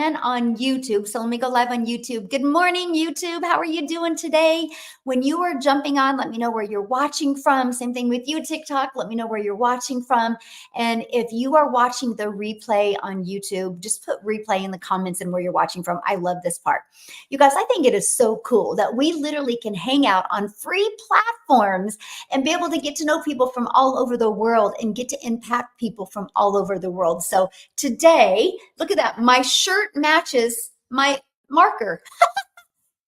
and on YouTube. So let me go live on YouTube. Good morning, YouTube. How are you doing today? When you are jumping on, let me know where you're watching from. Same thing with you, TikTok. Let me know where you're watching from. And if you are watching the replay on YouTube, just put replay in the comments and where you're watching from. I love this part. You guys, I think it is so cool that we literally can hang out on free platforms and be able to get to know people from all over the world and get to impact people from all over the world. So today, look at that. My shirt matches my marker.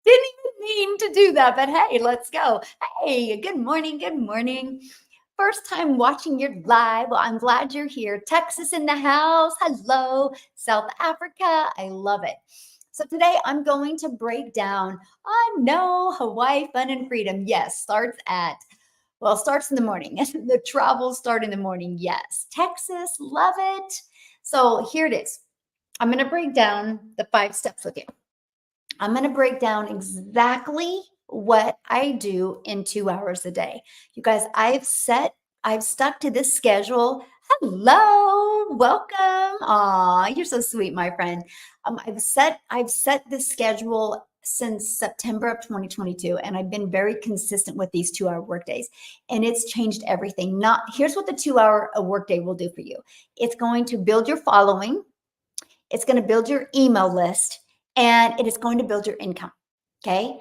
Didn't even mean to do that, but hey, let's go. Hey, good morning. Good morning. First time watching your live. Well, I'm glad you're here. Texas in the house. Hello. South Africa. I love it. So today I'm going to break down, I know Hawaii Fun and Freedom. Yes, starts in the morning. The travels start in the morning. Yes. Texas, love it. So here it is. I'm going to break down the 5 steps with you. I'm going to break down exactly what I do in 2 hours a day. You guys, I've stuck to this schedule. Hello, welcome. Aw, you're so sweet, my friend. I've set this schedule since September of 2022, and I've been very consistent with these 2-hour workdays, and it's changed everything. Here's what the 2-hour workday will do for you. It's going to build your following. It's going to build your email list, and it is going to build your income. Okay.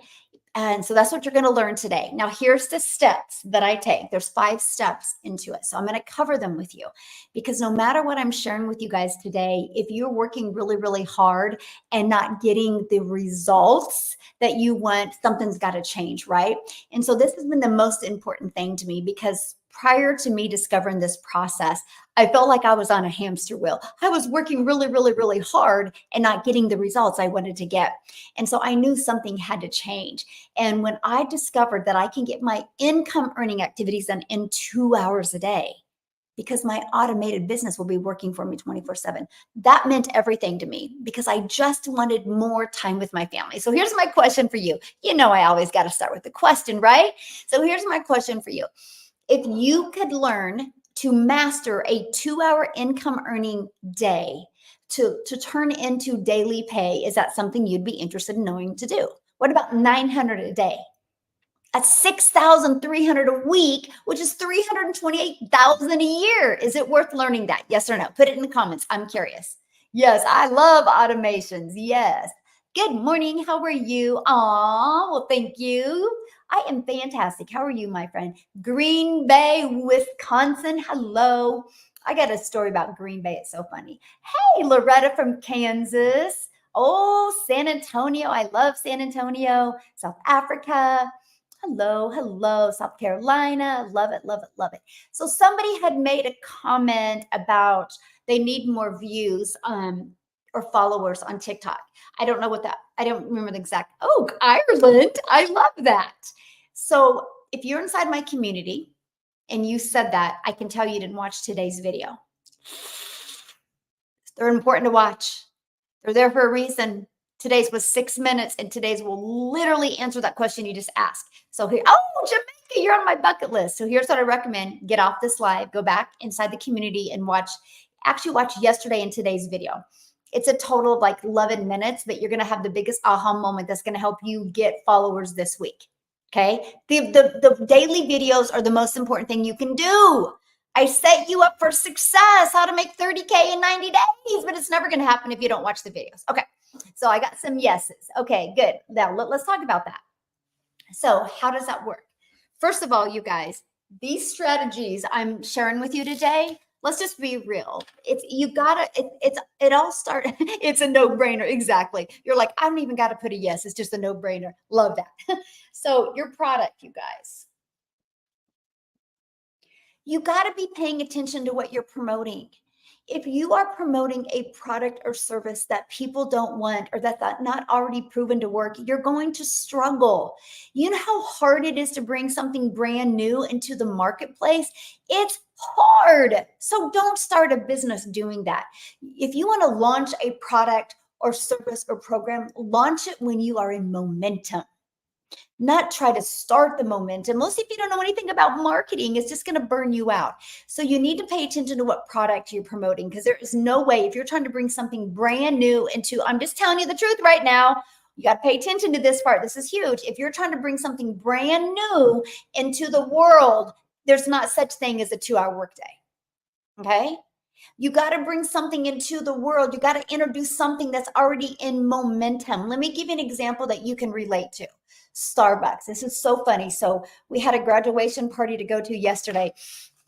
And so that's what you're going to learn today. Now, here's the steps that I take. There's 5 steps into it. So I'm going to cover them with you because no matter what I'm sharing with you guys today, if you're working really, really hard and not getting the results that you want, something's got to change, right? And so this has been the most important thing to me because prior to me discovering this process, I felt like I was on a hamster wheel. I was working really, really, really hard and not getting the results I wanted to get. And so I knew something had to change. And when I discovered that I can get my income earning activities done in 2 hours a day, because my automated business will be working for me 24/7. That meant everything to me because I just wanted more time with my family. So here's my question for you. You know, I always got to start with the question, right? So here's my question for you. If you could learn to master a 2-hour income earning day to turn into daily pay, is that something you'd be interested in knowing to do? What about 900 a day? That's 6,300 a week, which is 328,000 a year. Is it worth learning that? Yes or no? Put it in the comments. I'm curious. Yes, I love automations. Yes. Good morning. How are you? Aw, well, thank you. I am fantastic. How are you, my friend? Green Bay, Wisconsin. Hello. I got a story about Green Bay. It's so funny. Hey, Loretta from Kansas. Oh, San Antonio. I love San Antonio. South Africa. Hello, South Carolina. Love it, love it, love it. So somebody had made a comment about they need more views or followers on TikTok. I don't know I don't remember the exact. Oh, Ireland. I love that. So if you're inside my community and you said that, I can tell you didn't watch today's video. They're important to watch. They're there for a reason. Today's was 6 minutes, and today's will literally answer that question you just asked. So here, oh, Jamaica, you're on my bucket list. So here's what I recommend. Get off this live, go back inside the community and watch yesterday and today's video. It's a total of like 11 minutes, but you're going to have the biggest aha moment that's going to help you get followers this week. Okay. The daily videos are the most important thing you can do. I set you up for success, how to make 30K in 90 days, but it's never going to happen if you don't watch the videos. Okay. So I got some yeses. Okay, good. Now let's talk about that. So how does that work? First of all, you guys, these strategies I'm sharing with you today, let's just be real. It's a no-brainer. Exactly. You're like, I don't even got to put a yes. It's just a no-brainer. Love that. So your product, you guys, you got to be paying attention to what you're promoting. If you are promoting a product or service that people don't want or that's not already proven to work, you're going to struggle. You know how hard it is to bring something brand new into the marketplace? It's hard. So don't start a business doing that. If you want to launch a product or service or program, launch it when you are in momentum. not try to start the momentum. Mostly if you don't know anything about marketing, it's just going to burn you out. So you need to pay attention to what product you're promoting, because there is no way, if you're trying to bring something brand new into, I'm just telling you the truth right now, you got to pay attention to this part. This is huge. If you're trying to bring something brand new into the world, there's not such thing as a 2-hour workday. Okay. You got to bring something into the world. You got to introduce something that's already in momentum. Let me give you an example that you can relate to. Starbucks. This is so funny. So we had a graduation party to go to yesterday,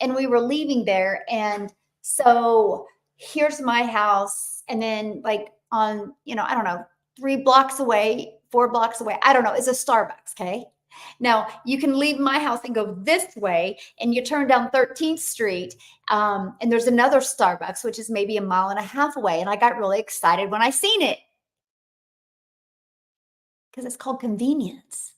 and we were leaving there. And so here's my house. And then like on, I don't know, 3 blocks away, 4 blocks away, I don't know, is a Starbucks. Okay. Now you can leave my house and go this way, and you turn down 13th Street, and there's another Starbucks, which is maybe 1.5 miles away. And I got really excited when I seen it, because it's called convenience.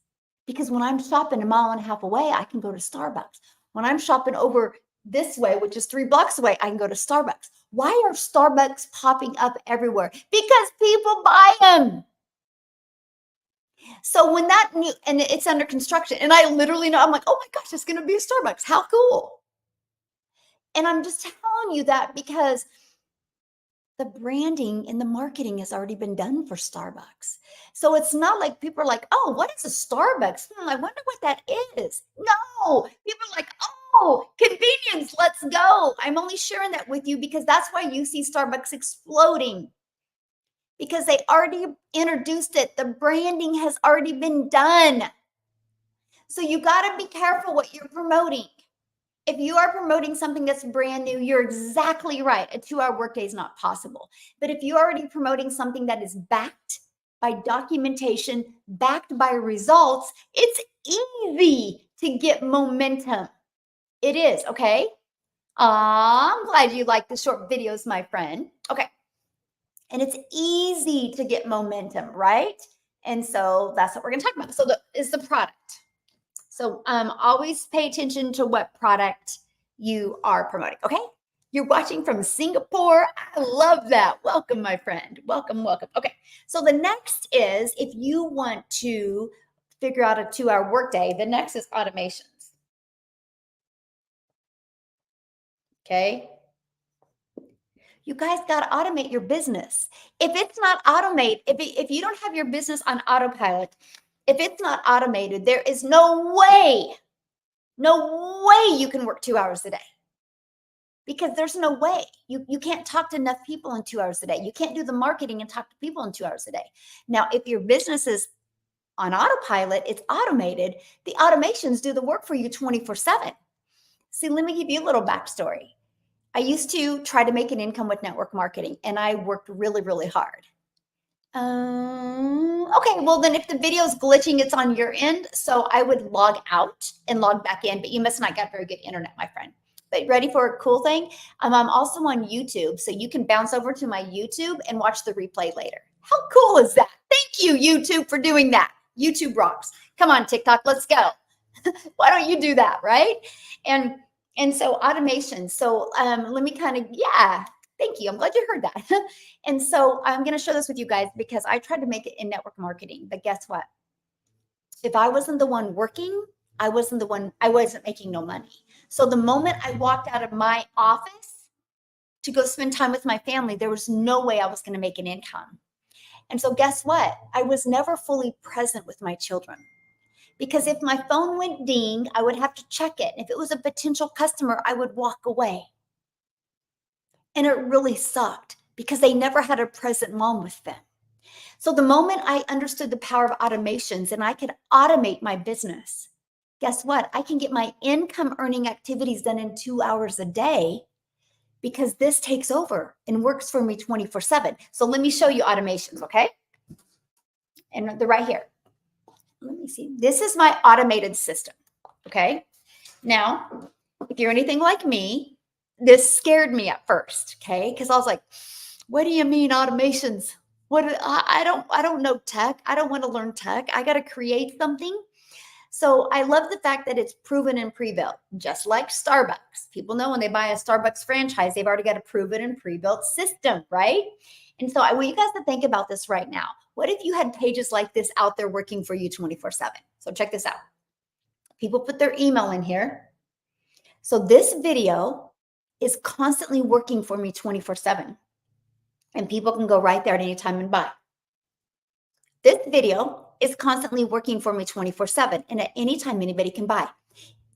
Because when I'm shopping 1.5 miles away, I can go to Starbucks. When I'm shopping over this way, which is 3 blocks away, I can go to Starbucks. Why are Starbucks popping up everywhere? Because people buy them. So when that new, and it's under construction, and I literally know, I'm like, oh my gosh, it's going to be a Starbucks. How cool. And I'm just telling you that because the branding and the marketing has already been done for Starbucks. So it's not like people are like, oh, what is a Starbucks? I wonder what that is. No, people are like, oh, convenience, let's go. I'm only sharing that with you because that's why you see Starbucks exploding, because they already introduced it. The branding has already been done. So you got to be careful what you're promoting. If you are promoting something that's brand new, you're exactly right. A 2-hour workday is not possible. But if you're already promoting something that is backed by documentation, backed by results, it's easy to get momentum. It is, okay? I'm glad you like the short videos, my friend. Okay. And it's easy to get momentum, right? And so that's what we're going to talk about. So is the product. So always pay attention to what product you are promoting, okay? You're watching from Singapore. I love that. Welcome, my friend. Welcome, welcome. Okay, so the next is, if you want to figure out a 2-hour workday, the next is automations. Okay? You guys got to automate your business. If it's not automated, if you don't have your business on autopilot, if it's not automated, there is no way you can work 2 hours a day, because there's no way. You can't talk to enough people in 2 hours a day. You can't do the marketing and talk to people in 2 hours a day. Now, if your business is on autopilot, it's automated, the automations do the work for you 24/7. See, let me give you a little backstory. I used to try to make an income with network marketing, and I worked really, really hard. Okay, well then if the video is glitching, it's on your end. So I would log out and log back in, but you must not get very good internet, my friend. But ready for a cool thing? I'm also on YouTube, so you can bounce over to my YouTube and watch the replay later. How cool is that? Thank you, YouTube, for doing that. YouTube rocks. Come on, TikTok, let's go. Why don't you do that, right? And so automation. So let me kind of, yeah, thank you. I'm glad you heard that. And so I'm going to share this with you guys because I tried to make it in network marketing, but guess what? If I wasn't the one working, I wasn't making no money. So the moment I walked out of my office to go spend time with my family, there was no way I was going to make an income. And so guess what? I was never fully present with my children, because if my phone went ding, I would have to check it. If it was a potential customer, I would walk away. And it really sucked because they never had a present mom with them. So the moment I understood the power of automations and I could automate my business, guess what? I can get my income earning activities done in 2 hours a day, because this takes over and works for me 24/7. So let me show you automations, okay? And they're right here. Let me see. This is my automated system, okay? Now, if you're anything like me, this scared me at first, okay? Because I was like, what do you mean automations? I don't know tech. I don't want to learn tech. I got to create something. So I love the fact that it's proven and pre-built, just like Starbucks. People know when they buy a Starbucks franchise, they've already got a proven and pre-built system, right? And so I want you guys to think about this right now. What if you had pages like this out there working for you 24/7? So check this out. People put their email in here. So this video is constantly working for me 24/7. And people can go right there at any time and buy. This video is constantly working for me 24/7. And at any time, anybody can buy.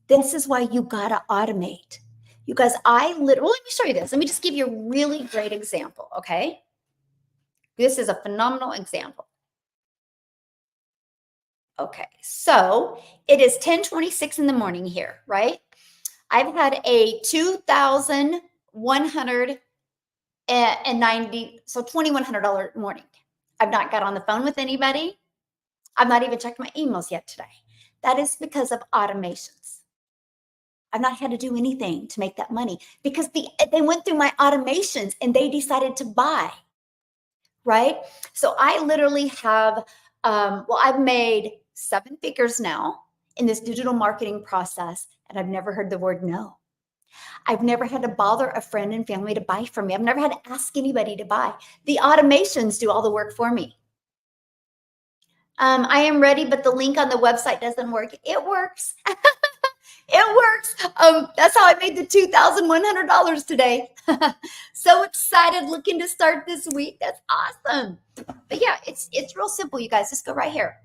This is why you got to automate. You guys, let me show you this. Let me just give you a really great example, okay? This is a phenomenal example. Okay, so it is 10:26 in the morning here, right? I've had a 2,190, so $2,100 morning. I've not got on the phone with anybody. I've not even checked my emails yet today. That is because of automations. I've not had to do anything to make that money because they went through my automations and they decided to buy, right? So I literally have, I've made 7 figures now in this digital marketing process, and I've never heard the word no. I've never had to bother a friend and family to buy from me. I've never had to ask anybody to buy. The automations do all the work for me. I am ready, but the link on the website doesn't work. It works. It works. That's how I made the $2,100 today. So excited, looking to start this week. That's awesome. But yeah, it's real simple, you guys. Just go right here.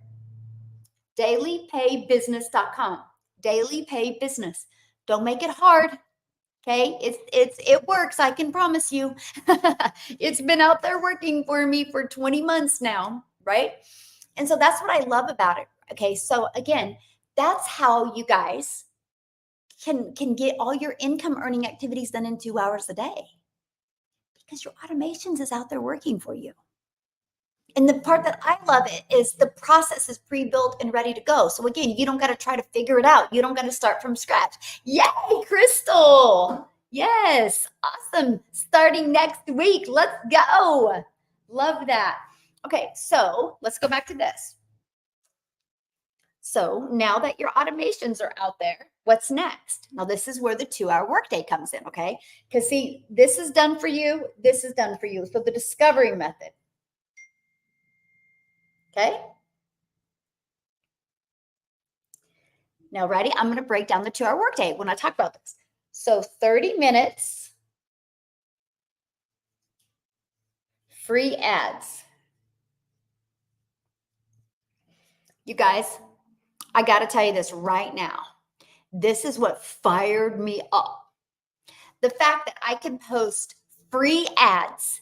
dailypaybusiness.com. Daily Pay Business. Don't make it hard. Okay, it works. I can promise you. It's been out there working for me for 20 months now, right? And so that's what I love about it. Okay, so again, that's how you guys can get all your income earning activities done in 2 hours a day because your automations is out there working for you. And the part that I love it is the process is pre-built and ready to go. So again, you don't got to try to figure it out. You don't got to start from scratch. Yay, Crystal. Yes, awesome. Starting next week. Let's go. Love that. Okay, so let's go back to this. So now that your automations are out there, what's next? Now, this is where the 2-hour workday comes in, okay? Because see, this is done for you. This is done for you. So the discovery method. Okay. Now, ready? I'm going to break down the 2-hour workday when I talk about this. So 30 minutes, free ads. You guys, I got to tell you this right now. This is what fired me up. The fact that I can post free ads.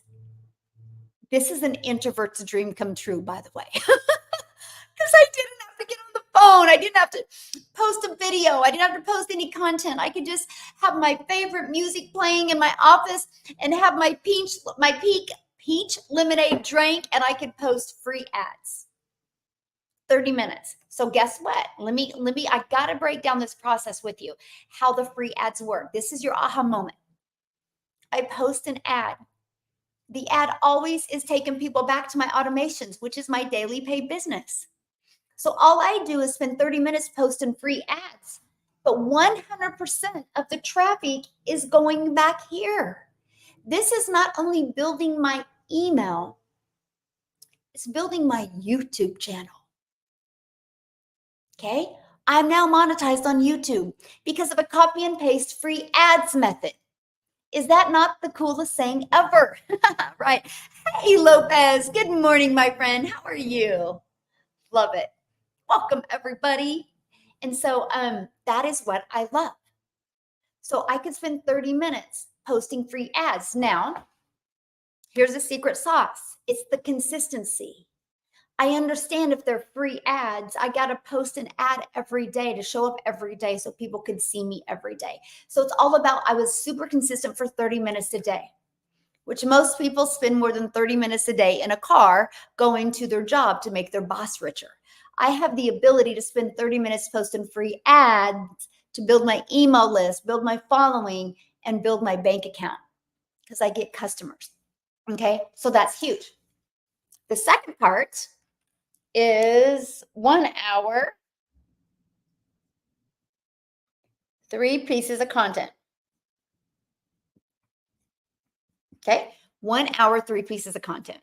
This is an introvert's dream come true, by the way. Because I didn't have to get on the phone. I didn't have to post a video. I didn't have to post any content. I could just have my favorite music playing in my office and have my peach lemonade drink, and I could post free ads. 30 minutes. So guess what? I got to break down this process with you, how the free ads work. This is your aha moment. I post an ad. The ad always is taking people back to my automations, which is my daily pay business. So all I do is spend 30 minutes posting free ads, but 100% of the traffic is going back here. This is not only building my email, it's building my YouTube channel. Okay, I'm now monetized on YouTube because of a copy and paste free ads method. Is that not the coolest thing ever? Right. Hey, Lopez. Good morning, my friend. How are you? Love it. Welcome, everybody. And so that is what I love. So I could spend 30 minutes posting free ads. Now, here's a secret sauce. It's the consistency. I understand if they're free ads, I got to post an ad every day to show up every day so people could see me every day. So it's all about, I was super consistent for 30 minutes a day, which most people spend more than 30 minutes a day in a car going to their job to make their boss richer. I have the ability to spend 30 minutes posting free ads to build my email list, build my following, and build my bank account because I get customers. Okay, so that's huge. The second part is 1 hour, 3 pieces of content. Okay, 1 hour, 3 pieces of content.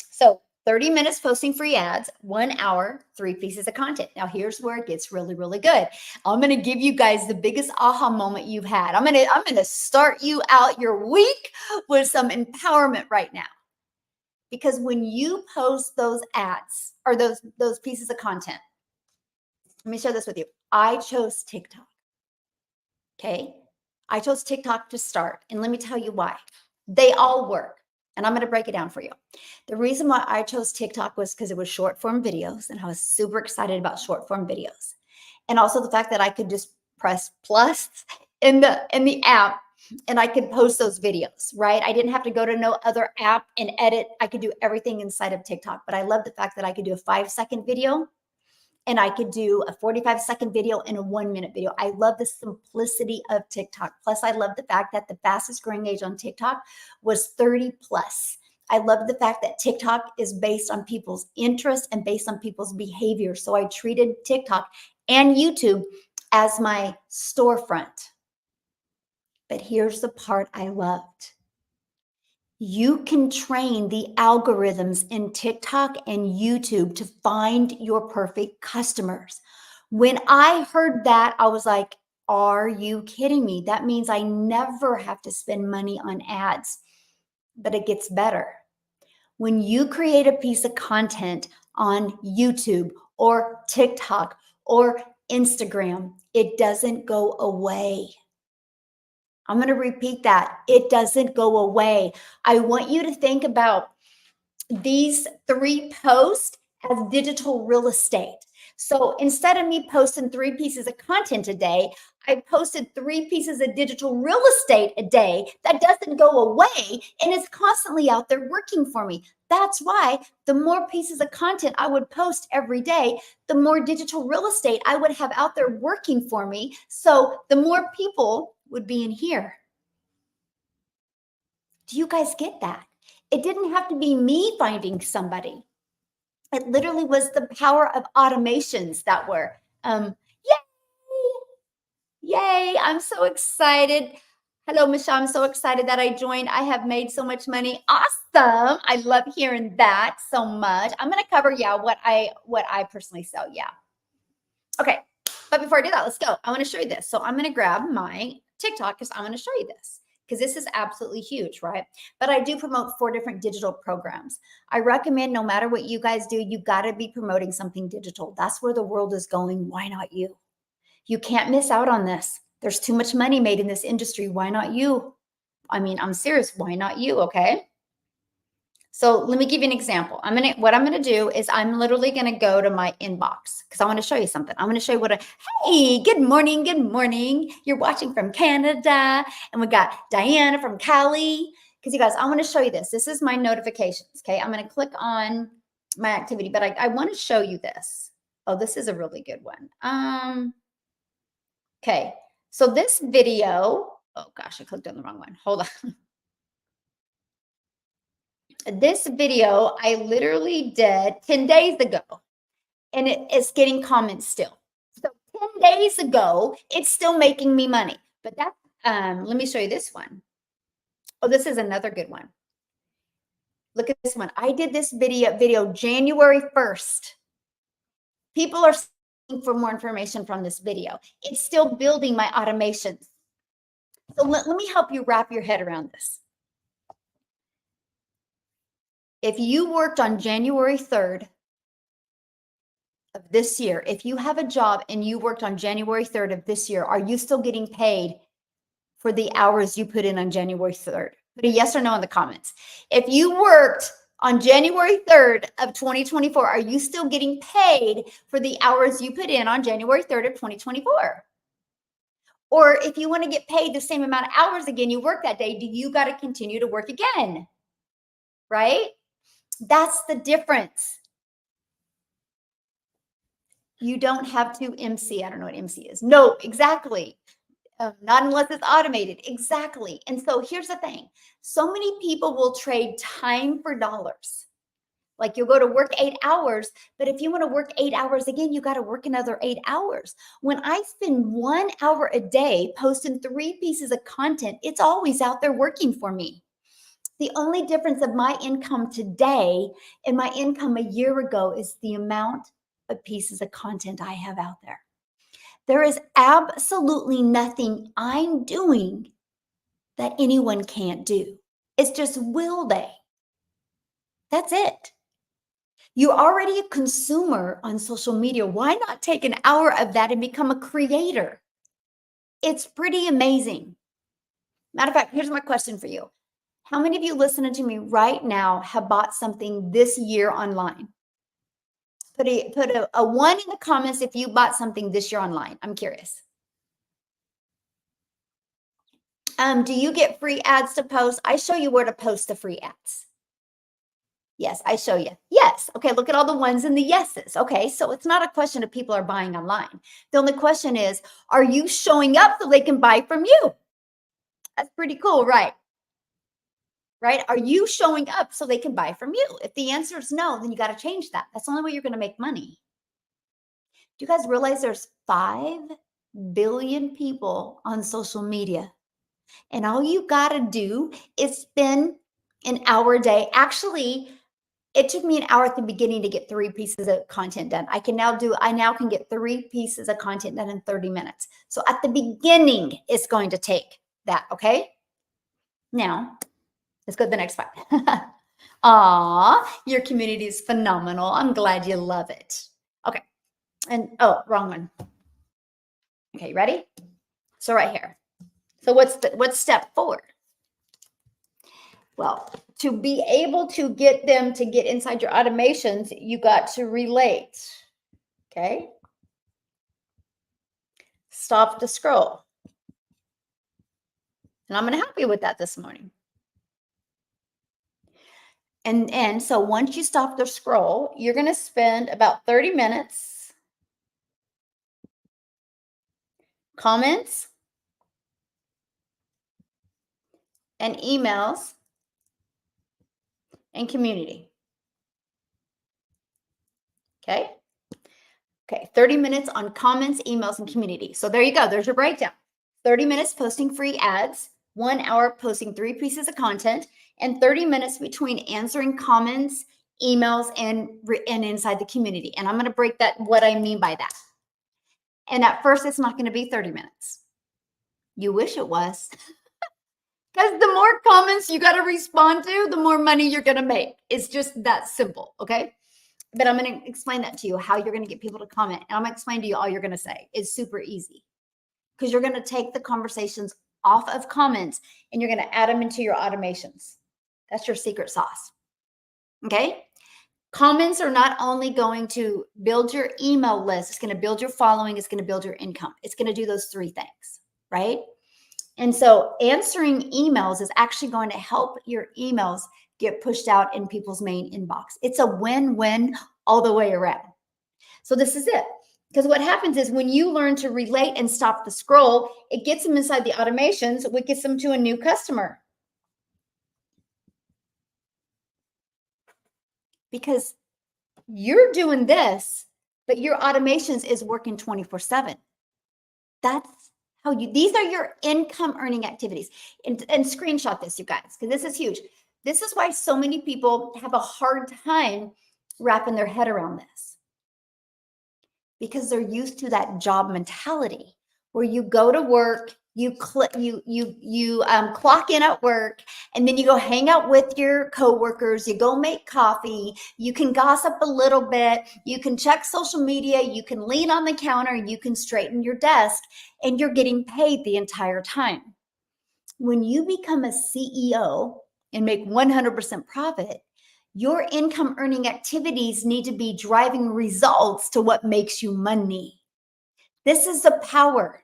So 30 minutes posting free ads, 1 hour, 3 pieces of content. Now here's where it gets really, really good. I'm going to give you guys the biggest aha moment you've had. I'm going to start you out your week with some empowerment right now. Because when you post those ads or those pieces of content, let me share this with you. I chose TikTok. Okay. I chose TikTok to start. And let me tell you why. They all work. And I'm going to break it down for you. The reason why I chose TikTok was because it was short form videos. And I was super excited about short form videos. And also the fact that I could just press plus in the app and I could post those videos, right? I didn't have to go to no other app and edit. I could do everything inside of TikTok. But I love the fact that I could do a 5-second video and I could do a 45-second video and a 1-minute video. I love the simplicity of TikTok. Plus, I love the fact that the fastest growing age on TikTok was 30 plus. I love the fact that TikTok is based on people's interests and based on people's behavior. So I treated TikTok and YouTube as my storefront. But here's the part I loved. You can train the algorithms in TikTok and YouTube to find your perfect customers. When I heard that, I was like, are you kidding me? That means I never have to spend money on ads. But it gets better. When you create a piece of content on YouTube or TikTok or Instagram, it doesn't go away. I'm going to repeat that. It doesn't go away. I want you to think about these 3 posts as digital real estate. So instead of me posting 3 pieces of content a day, I posted 3 pieces of digital real estate a day that doesn't go away and is constantly out there working for me. That's why the more pieces of content I would post every day, the more digital real estate I would have out there working for me. So the more people would be in here. Do you guys get that? It didn't have to be me finding somebody. It literally was the power of automations that were, yay, I'm so excited. Hello, Michelle, I'm so excited that I joined. I have made so much money. Awesome. I love hearing that so much. I'm going to cover, what I personally sell. Yeah. Okay. But before I do that, let's go. I want to show you this. So I'm going to grab my TikTok because I want to show you this because this is absolutely huge, right? But I do promote 4 different digital programs. I recommend no matter what you guys do, you got to be promoting something digital. That's where the world is going. Why not you? You can't miss out on this. There's too much money made in this industry. Why not you? I mean, I'm serious. Why not you? Okay. So let me give you an example. What I'm going to do is I'm literally going to go to my inbox because I want to show you something. I'm going to show you hey, good morning. Good morning. You're watching from Canada. And we got Diana from Cali. Because you guys, I want to show you this. This is my notifications. Okay. I'm going to click on my activity, but I want to show you this. Oh, this is a really good one. Okay. So this video, oh gosh, I clicked on the wrong one. Hold on. This video I literally did 10 days ago and it's getting comments still. So 10 days ago, it's still making me money. But that's, let me show you this one. Oh, this is another good one. Look at this one. I did this video January 1st. People are asking for more information from this video. It's still building my automations. So let me help you wrap your head around this. If you worked on January 3rd of this year, if you have a job and you worked on January 3rd of this year, are you still getting paid for the hours you put in on January 3rd? Put a yes or no in the comments. If you worked on January 3rd of 2024, are you still getting paid for the hours you put in on January 3rd of 2024? Or if you want to get paid the same amount of hours again you work that day, do you got to continue to work again? Right? That's the difference. You don't have to MC. I don't know what MC is. No, exactly. Not unless it's automated. Exactly. And so here's the thing. So many people will trade time for dollars. Like you'll go to work 8 hours, but if you want to work 8 hours again, you got to work another 8 hours. When I spend 1 hour a day posting 3 pieces of content, it's always out there working for me. The only difference of my income today and my income a year ago is the amount of pieces of content I have out there. There is absolutely nothing I'm doing that anyone can't do. It's just, will they? That's it. You're already a consumer on social media. Why not take an hour of that and become a creator? It's pretty amazing. Matter of fact, here's my question for you. How many of you listening to me right now have bought something this year online? Put a one in the comments if you bought something this year online. I'm curious. Do you get free ads to post? I show you where to post the free ads. Yes, I show you. Yes. Okay, look at all the ones and the yeses. Okay, so it's not a question of people are buying online. The only question is, are you showing up so they can buy from you? That's pretty cool, right? Right? Are you showing up so they can buy from you? If the answer is no, then you got to change that. That's the only way you're going to make money. Do you guys realize there's 5 billion people on social media? And all you got to do is spend an hour a day. Actually, it took me an hour at the beginning to get 3 pieces of content done. I now can get 3 pieces of content done in 30 minutes. So at the beginning, it's going to take that, okay? Now, let's go to the next part. Aw, your community is phenomenal. I'm glad you love it. Okay. And oh, wrong one. Okay, ready? So right here. So what's step 4? Well, to be able to get them to get inside your automations, you got to relate. Okay. Stop the scroll. And I'm going to help you with that this morning. And so once you stop the scroll, you're going to spend about 30 minutes comments and emails and community. Okay. Okay. 30 minutes on comments, emails, and community. So there you go. There's your breakdown. 30 minutes posting free ads, 1 hour posting 3 pieces of content, and 30 minutes between answering comments, emails, and inside the community. And I'm going to break that, what I mean by that. And at first, it's not going to be 30 minutes. You wish it was. Because the more comments you got to respond to, the more money you're going to make. It's just that simple, okay? But I'm going to explain that to you, how you're going to get people to comment. And I'm going to explain to you all you're going to say. It's super easy. Because you're going to take the conversations off of comments and you're going to add them into your automations. That's your secret sauce. Okay? Comments are not only going to build your email list, it's going to build your following, it's going to build your income. It's going to do those 3 things, right? And so answering emails is actually going to help your emails get pushed out in people's main inbox. It's a win-win all the way around. So this is it. Because what happens is when you learn to relate and stop the scroll, it gets them inside the automations, which gets them to a new customer. Because you're doing this, but your automations is working 24/7. That's how these are your income earning activities. And screenshot this, you guys, because this is huge. This is why so many people have a hard time wrapping their head around this. Because they're used to that job mentality where you go to work, you clock in at work, and then you go hang out with your coworkers, you go make coffee, you can gossip a little bit, you can check social media, you can lean on the counter, you can straighten your desk, and you're getting paid the entire time. When you become a CEO and make 100% profit, your income earning activities need to be driving results to what makes you money. This is the power.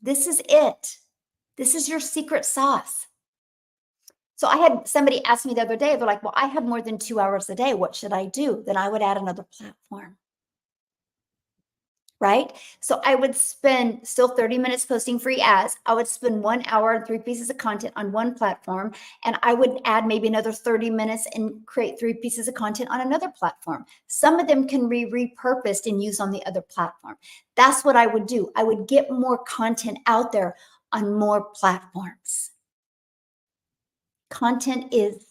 This is it. This is your secret sauce. So I had somebody ask me the other day, they're like, well, I have more than 2 hours a day. What should I do? Then I would add another platform. Right? So I would spend still 30 minutes posting free ads. I would spend 1 hour and 3 pieces of content on one platform. And I would add maybe another 30 minutes and create 3 pieces of content on another platform. Some of them can be repurposed and used on the other platform. That's what I would do. I would get more content out there on more platforms. Content is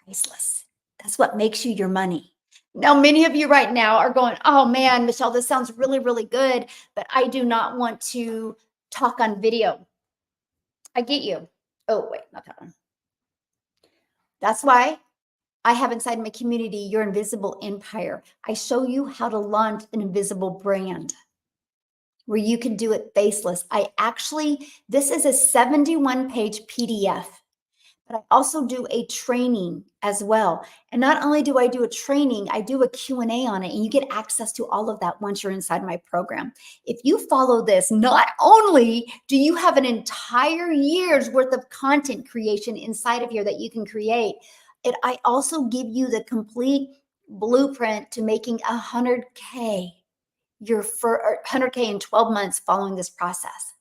priceless. That's what makes you your money. Now, many of you right now are going, oh man, Michelle, this sounds really, really good, but I do not want to talk on video. I get you. Oh, wait, not that one. That's why I have inside my community your invisible empire. I show you how to launch an invisible brand where you can do it faceless. This is a 71-page PDF. But I also do a training as well. And not only do I do a training, I do a Q&A on it, and you get access to all of that once you're inside my program. If you follow this, not only do you have an entire year's worth of content creation inside of here that you can create, I also give you the complete blueprint to making 100K your 100K in 12 months following this process.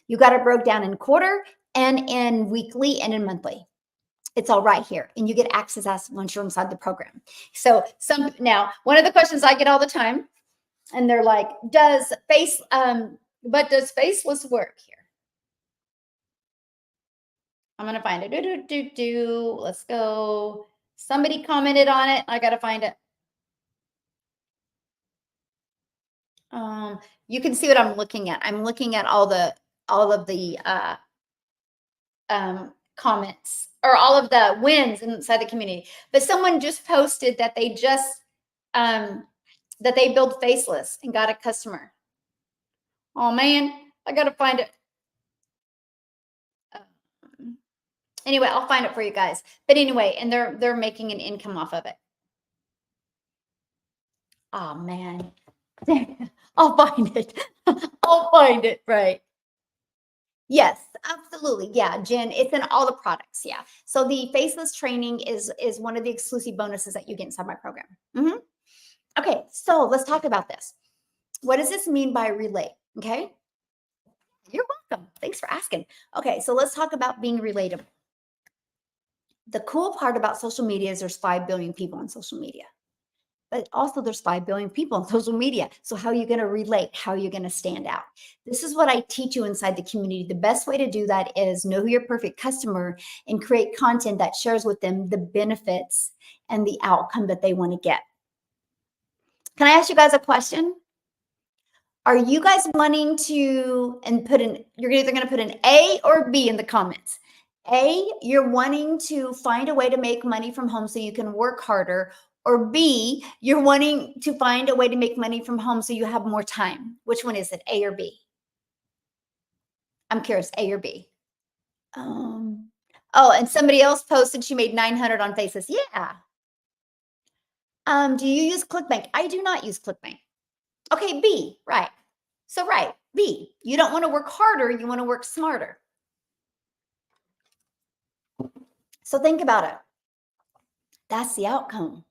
You got it broke down in quarter and in weekly and in monthly. It's all right here, and you get access once you're inside the program. So now, one of the questions I get all the time, and they're like, does faceless work here? I'm going to find it. Let's go. Somebody commented on it. I got to find it. You can see what I'm looking at. I'm looking at all of the comments or all of the wins inside the community. But someone just posted that they built faceless and got a customer. Oh man, I gotta find it. Anyway, I'll find it for you guys. But anyway, and they're making an income off of it. Oh man. I'll find it. I'll find it, right. Yes, absolutely. Yeah, Jen, it's in all the products. Yeah. So the faceless training is one of the exclusive bonuses that you get inside my program. Okay, so let's talk about this. What does this mean by relate? Okay. You're welcome. Thanks for asking. Okay, so let's talk about being relatable. The cool part about social media is there's 5 billion people on social media. But also there's 5 billion people on social media. So how are you going to relate? How are you going to stand out? This is what I teach you inside the community. The best way to do that is know who your perfect customer and create content that shares with them the benefits and the outcome that they want to get. Can I ask you guys a question? Are you guys wanting to, and you're either going to put an A or B in the comments. A, you're wanting to find a way to make money from home so you can work harder, or B, you're wanting to find a way to make money from home so you have more time. Which one is it, A or B? I'm curious, A or B? Oh, and somebody else posted she made 900 on Faces. Yeah. Do you use ClickBank? I do not use ClickBank. Okay, B, right. So right, B, you don't want to work harder, you want to work smarter. So think about it. That's the outcome.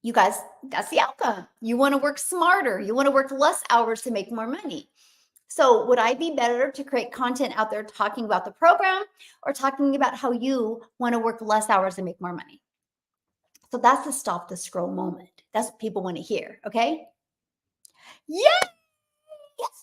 You guys, that's the outcome. You want to work smarter. You want to work less hours to make more money. So would I be better to create content out there talking about the program or talking about how you want to work less hours and make more money? So that's the stop the scroll moment. That's what people want to hear. Okay. Yes.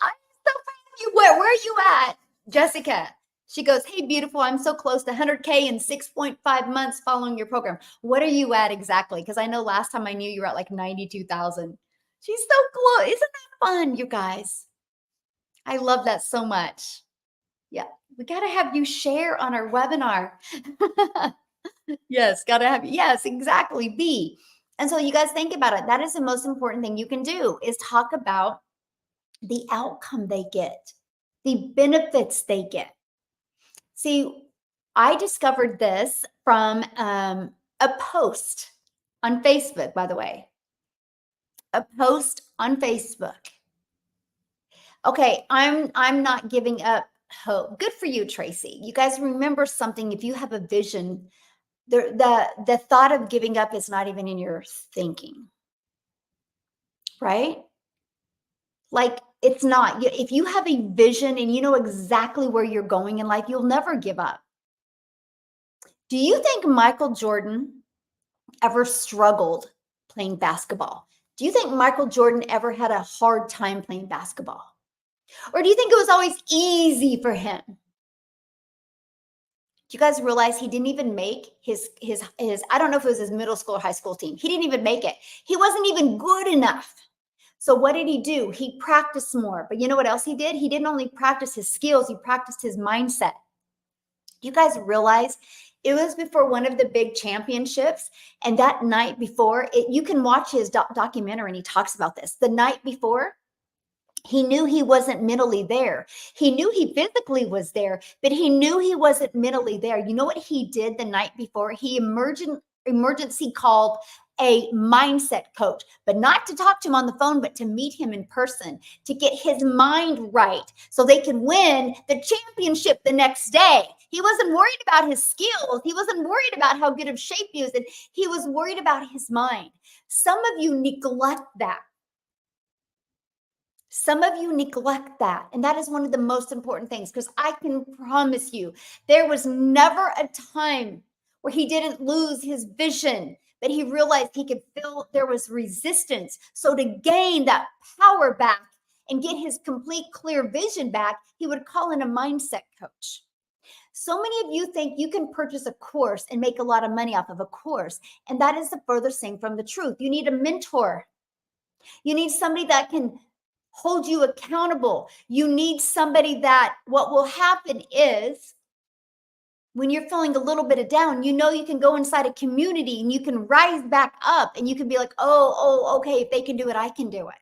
I'm so proud of you. Where are you at, Jessica? She goes, hey, beautiful, I'm so close to 100K in 6.5 months following your program. What are you at exactly? Because I know last time I knew you were at like 92,000. She's so close. Isn't that fun, you guys? I love that so much. Yeah, we got to have you share on our webinar. Yes, got to have, yes, exactly, B. And so you guys think about it. That is the most important thing you can do is talk about the outcome they get, the benefits they get. See, I discovered this from a post on Facebook, by the way. A post on Facebook. Okay, I'm not giving up hope. Good for you, Tracy. You guys remember something. If you have a vision, the thought of giving up is not even in your thinking. Right? Like it's not. If you have a vision and you know exactly where you're going in life, you'll never give up. Do you think Michael Jordan ever struggled playing basketball? Do you think Michael Jordan ever had a hard time playing basketball? Or do you think it was always easy for him? Do you guys realize he didn't even make his I don't know if it was his middle school or high school team. He didn't even make it. He wasn't even good enough. So what did he do? He practiced more. But you know what else he did? He didn't only practice his skills, he practiced his mindset. Do you guys realize it was before one of the big championships? And that night before, you can watch his documentary and he talks about this. The night before, he knew he wasn't mentally there. He knew he physically was there, but he knew he wasn't mentally there. You know what he did the night before? He emergency called a mindset coach, but not to talk to him on the phone, but to meet him in person, to get his mind right so they could win the championship the next day. He wasn't worried about his skills. He wasn't worried about how good of shape he was in. He was worried about his mind. Some of you neglect that. Some of you neglect that. And that is one of the most important things, because I can promise you, there was never a time where he didn't lose his vision, that he realized he could feel there was resistance. So to gain that power back and get his complete clear vision back, he would call in a mindset coach. So many of you think you can purchase a course and make a lot of money off of a course. And that is the furthest thing from the truth. You need a mentor. You need somebody that can hold you accountable. You need somebody that what will happen is when you're feeling a little bit of down, you know you can go inside a community and you can rise back up and you can be like, okay, if they can do it, I can do it.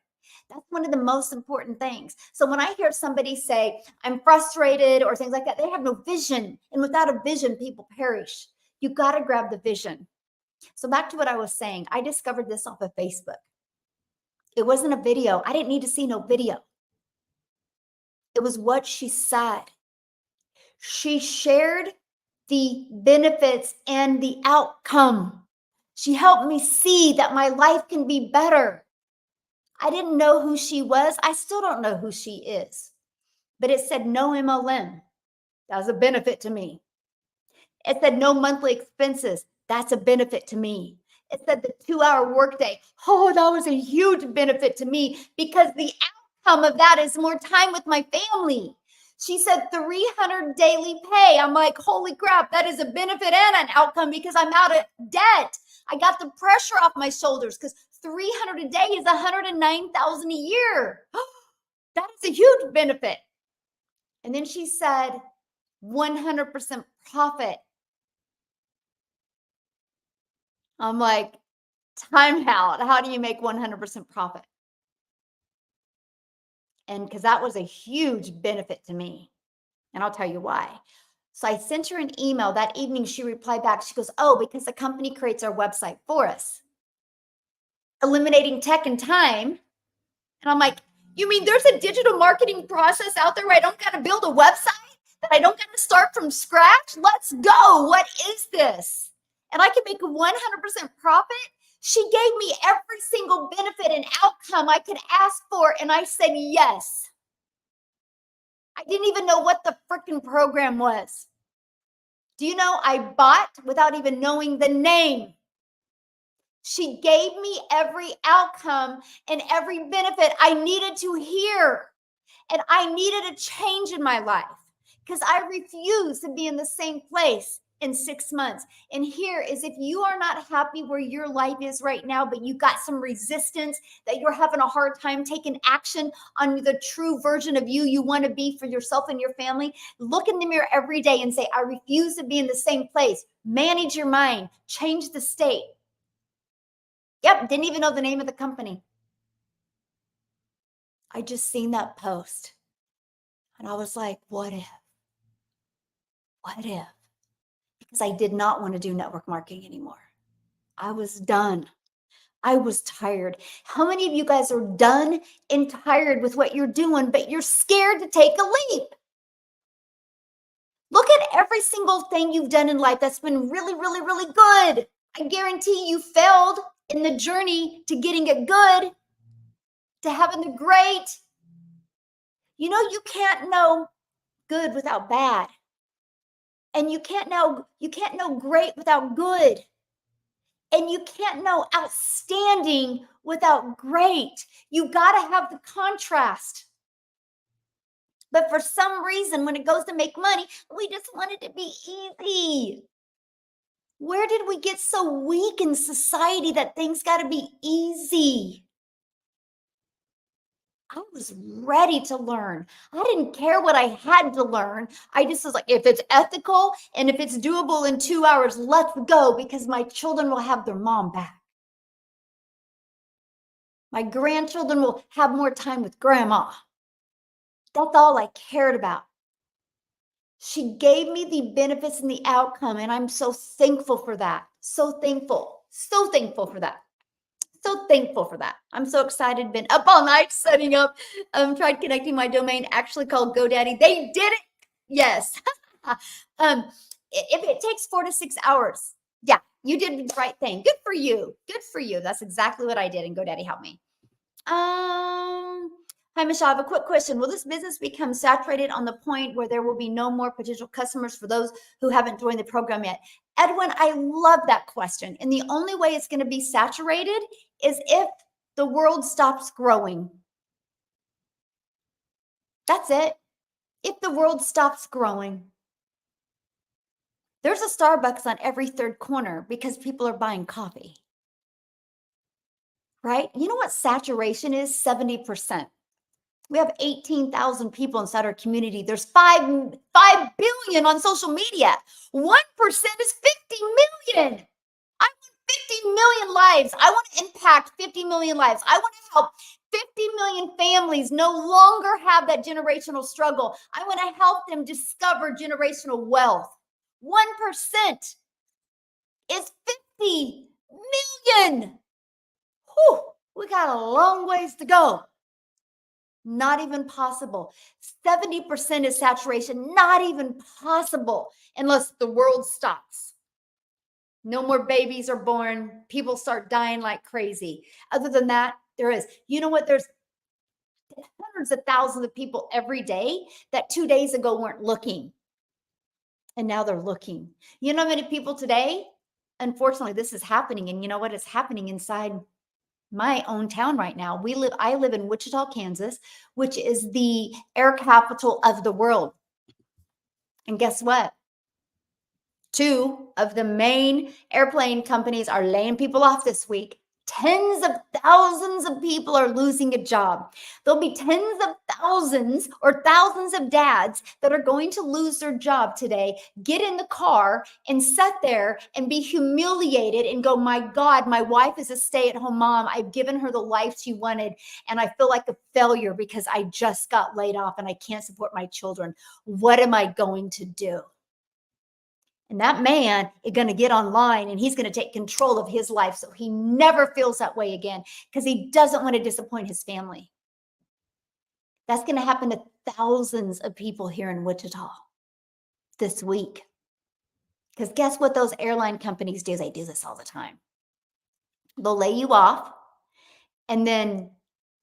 That's one of the most important things. So when I hear somebody say, I'm frustrated or things like that, they have no vision. And without a vision, people perish. You got to grab the vision. So back to what I was saying, I discovered this off of Facebook. It wasn't a video. I didn't need to see no video. It was what she said. She shared the benefits and the outcome. She helped me see that my life can be better. I didn't know who she was. I still don't know who she is. But it said no MLM. That was a benefit to me. It said no monthly expenses. That's a benefit to me. It said the 2-hour workday. Oh, that was a huge benefit to me, because the outcome of that is more time with my family. She said 300 daily pay. I'm like, holy crap, that is a benefit and an outcome, because I'm out of debt. I got the pressure off my shoulders, because 300 a day is 109,000 a year. That is a huge benefit. And then she said 100% profit. I'm like, time out. How do you make 100% profit? And because that was a huge benefit to me. And I'll tell you why. So I sent her an email that evening. She replied back. She goes, oh, because the company creates our website for us, eliminating tech and time. And I'm like, you mean there's a digital marketing process out there where I don't got to build a website, that I don't got to start from scratch? Let's go. What is this? And I can make 100% profit. She gave me every single benefit and outcome I could ask for. And I said, yes. I didn't even know what the freaking program was. Do you know I bought without even knowing the name? She gave me every outcome and every benefit I needed to hear. And I needed a change in my life, because I refuse to be in the same place in 6 months. And here is, if you are not happy where your life is right now, but you got some resistance, that you're having a hard time taking action on the true version of you want to be for yourself and your family, look in the mirror every day and say, I refuse to be in the same place. Manage your mind, change the state. Yep, didn't even know the name of the company. I just seen that post and I was like, what if? What if? Because I did not want to do network marketing anymore. I was done. I was tired. How many of you guys are done and tired with what you're doing, but you're scared to take a leap? Look at every single thing you've done in life that's been really, really, really good. I guarantee you failed in the journey to getting it good, to having the great. You know, you can't know good without bad. And you can't know great without good. And you can't know outstanding without great. You got to have the contrast. But for some reason, when it goes to make money, we just want it to be easy. Where did we get so weak in society that things got to be easy? I was ready to learn. I didn't care what I had to learn. I just was like, if it's ethical and if it's doable in 2 hours, let's go because my children will have their mom back. My grandchildren will have more time with grandma. That's all I cared about. She gave me the benefits and the outcome, and I'm so thankful for that. So thankful. So thankful for that. So thankful for that. I'm so excited. Been up all night setting up. Tried connecting my domain. Actually called GoDaddy. They did it. Yes. If it takes 4 to 6 hours, yeah, you did the right thing. Good for you. Good for you. That's exactly what I did, and GoDaddy helped me. Hi, Michelle. I have a quick question. Will this business become saturated on the point where there will be no more potential customers for those who haven't joined the program yet? Edwin, I love that question. And the only way it's going to be saturated is if the world stops growing. That's it. If the world stops growing. There's a Starbucks on every third corner because people are buying coffee. Right? You know what saturation is? 70%. We have 18,000 people inside our community. There's 5 billion on social media. 1% is 50 million. I want 50 million lives. I want to impact 50 million lives. I want to help 50 million families no longer have that generational struggle. I want to help them discover generational wealth. 1% is 50 million. Whew, we got a long ways to go. Not even possible. 70% is saturation. Not even possible unless the world stops. No more babies are born. People start dying like crazy. Other than that, there is. You know what? There's hundreds of thousands of people every day that 2 days ago weren't looking. And now they're looking. You know how many people today? Unfortunately, this is happening. And you know what? It's happening inside my own town right now. I live in Wichita, Kansas, which is the air capital of the world. And guess what? 2 of the main airplane companies are laying people off this week. Tens of thousands of people are losing a job. There'll be tens of thousands or thousands of dads that are going to lose their job today, get in the car and sit there and be humiliated and go, my God, my wife is a stay-at-home mom. I've given her the life she wanted, and I feel like a failure because I just got laid off and I can't support my children. What am I going to do? And that man is going to get online and he's going to take control of his life so he never feels that way again because he doesn't want to disappoint his family. That's going to happen to thousands of people here in Wichita this week. Because guess what those airline companies do? They do this all the time. They'll lay you off, and then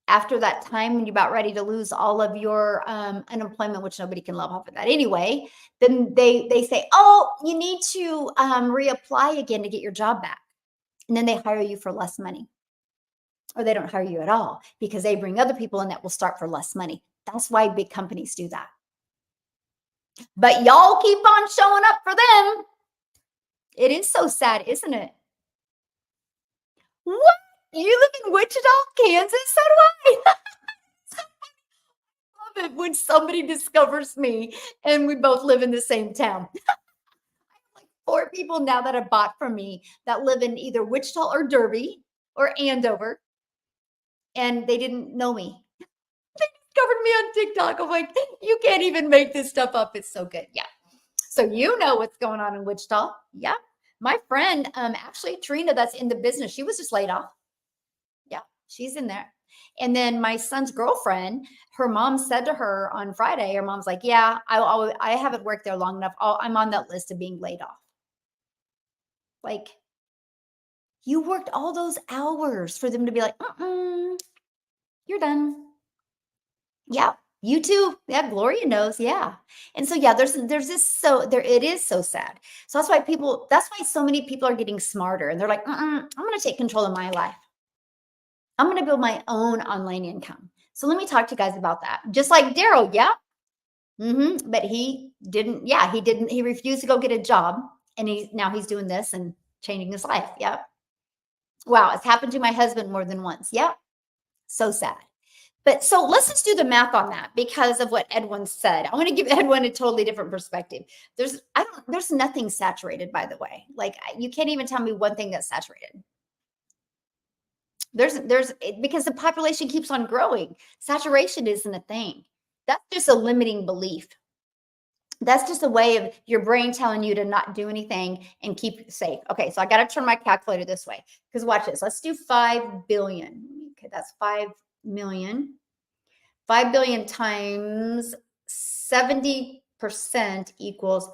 after that time when you're about ready to lose all of your unemployment, which nobody can love off of that anyway, then they say, oh, you need to reapply again to get your job back. And then they hire you for less money. Or they don't hire you at all because they bring other people in that will start for less money. That's why big companies do that. But y'all keep on showing up for them. It is so sad, isn't it? What? You live in Wichita, Kansas? So do I. Love it when somebody discovers me and we both live in the same town. Like 4 people now that have bought from me that live in either Wichita or Derby or Andover, and they didn't know me. They discovered me on TikTok. I'm like, you can't even make this stuff up. It's so good. Yeah. So you know what's going on in Wichita. Yeah. My friend, actually Trina, that's in the business, she was just laid off. Yeah, she's in there. And then my son's girlfriend, her mom said to her on Friday, her mom's like, yeah, I haven't worked there long enough. I'm on that list of being laid off. Like, you worked all those hours for them to be like, you're done. Yeah, you too. Yeah, Gloria knows. Yeah. And so, yeah, there's this, so there, it is so sad. So that's why so many people are getting smarter and they're like, I'm going to take control of my life. I'm going to build my own online income. So let me talk to you guys about that. Just like Daryl, yeah, But he didn't, yeah, he refused to go get a job. And now he's doing this and changing his life. Yeah. Wow. It's happened to my husband more than once. Yeah. So sad. But so let's just do the math on that because of what Edwin said. I want to give Edwin a totally different perspective. There's nothing saturated, by the way. Like you can't even tell me one thing that's saturated. Because the population keeps on growing. Saturation isn't a thing. That's just a limiting belief. That's just a way of your brain telling you to not do anything and keep safe. Okay, so I got to turn my calculator this way because watch this. Let's do 5 billion. Okay, that's 5 million. 5 billion times 70% equals,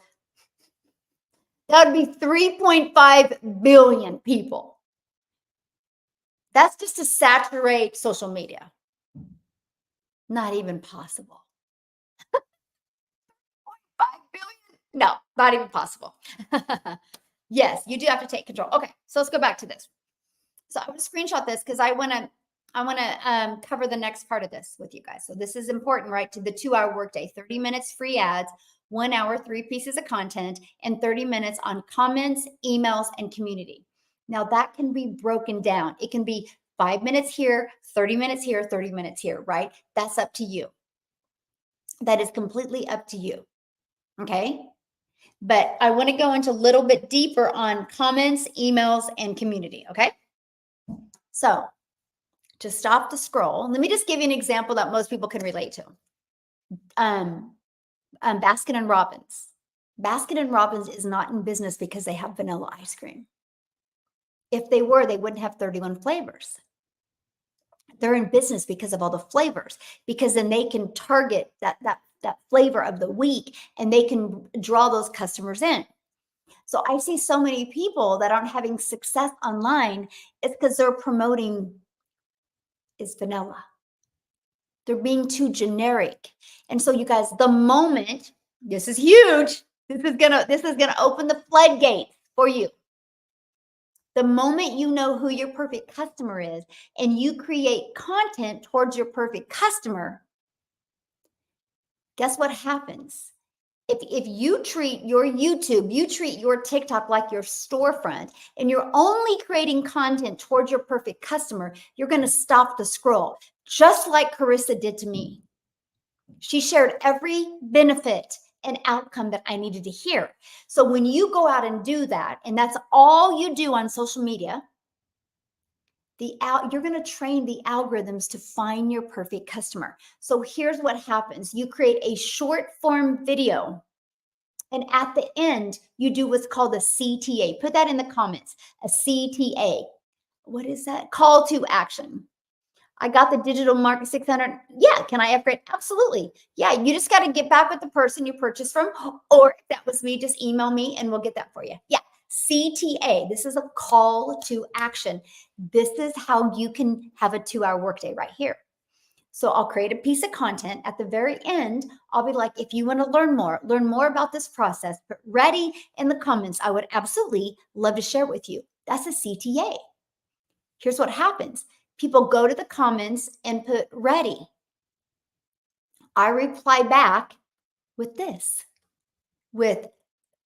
that would be 3.5 billion people. That's just to saturate social media. Not even possible. 5 billion? No, not even possible. Yes, you do have to take control. Okay, so let's go back to this. So I want to screenshot this because I want to cover the next part of this with you guys. So this is important, right? To the 2-hour workday, 30 minutes free ads, 1 hour, 3 pieces of content, and 30 minutes on comments, emails, and community. Now that can be broken down. It can be 5 minutes here, 30 minutes here, 30 minutes here, right? That's up to you. That is completely up to you. Okay. But I want to go into a little bit deeper on comments, emails, and community. Okay. So to stop the scroll, let me just give you an example that most people can relate to. Baskin and Robbins. Baskin and Robbins is not in business because they have vanilla ice cream. If they were, they wouldn't have 31 flavors. They're in business because of all the flavors, because then they can target that flavor of the week and they can draw those customers in. So I see so many people that aren't having success online. It's because they're promoting is vanilla. They're being too generic. And so you guys, the moment, this is huge. This is gonna open the floodgates for you. The moment you know who your perfect customer is and you create content towards your perfect customer, guess what happens? If you treat your YouTube, you treat your TikTok like your storefront, and you're only creating content towards your perfect customer, you're going to stop the scroll, just like Carissa did to me. She shared every benefit and outcome that I needed to hear. So when you go out and do that, and that's all you do on social media, you're going to train the algorithms to find your perfect customer. So here's what happens. You create a short form video, and at the end, you do what's called a CTA. Put that in the comments, a CTA. What is that? Call to action. I got the digital market 600. Yeah, can I upgrade? Absolutely. Yeah, you just got to get back with the person you purchased from, or if that was me, just email me and we'll get that for you. Yeah, CTA. This is a call to action. This is how you can have a 2-hour workday right here. So I'll create a piece of content. At the very end, I'll be like, if you want to learn more about this process, put ready in the comments. I would absolutely love to share with you. That's a CTA. Here's what happens. People go to the comments and put ready. I reply back with this, with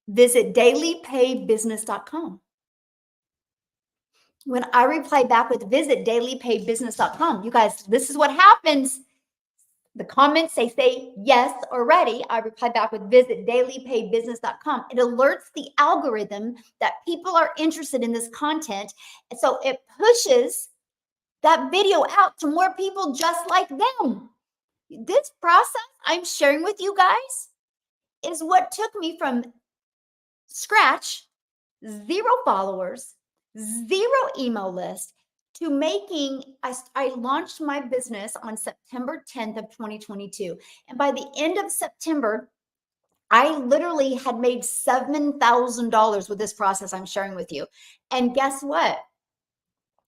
visit dailypaybusiness.com. When I reply back with visit dailypaybusiness.com, you guys, this is what happens. The comments, they say yes or ready. I reply back with visit dailypaybusiness.com. It alerts the algorithm that people are interested in this content. And so it pushes that video out to more people just like them. This process I'm sharing with you guys is what took me from scratch, 0 followers, 0 email list, to making, I launched my business on September 10th of 2022. And by the end of September, I literally had made $7,000 with this process I'm sharing with you. And guess what?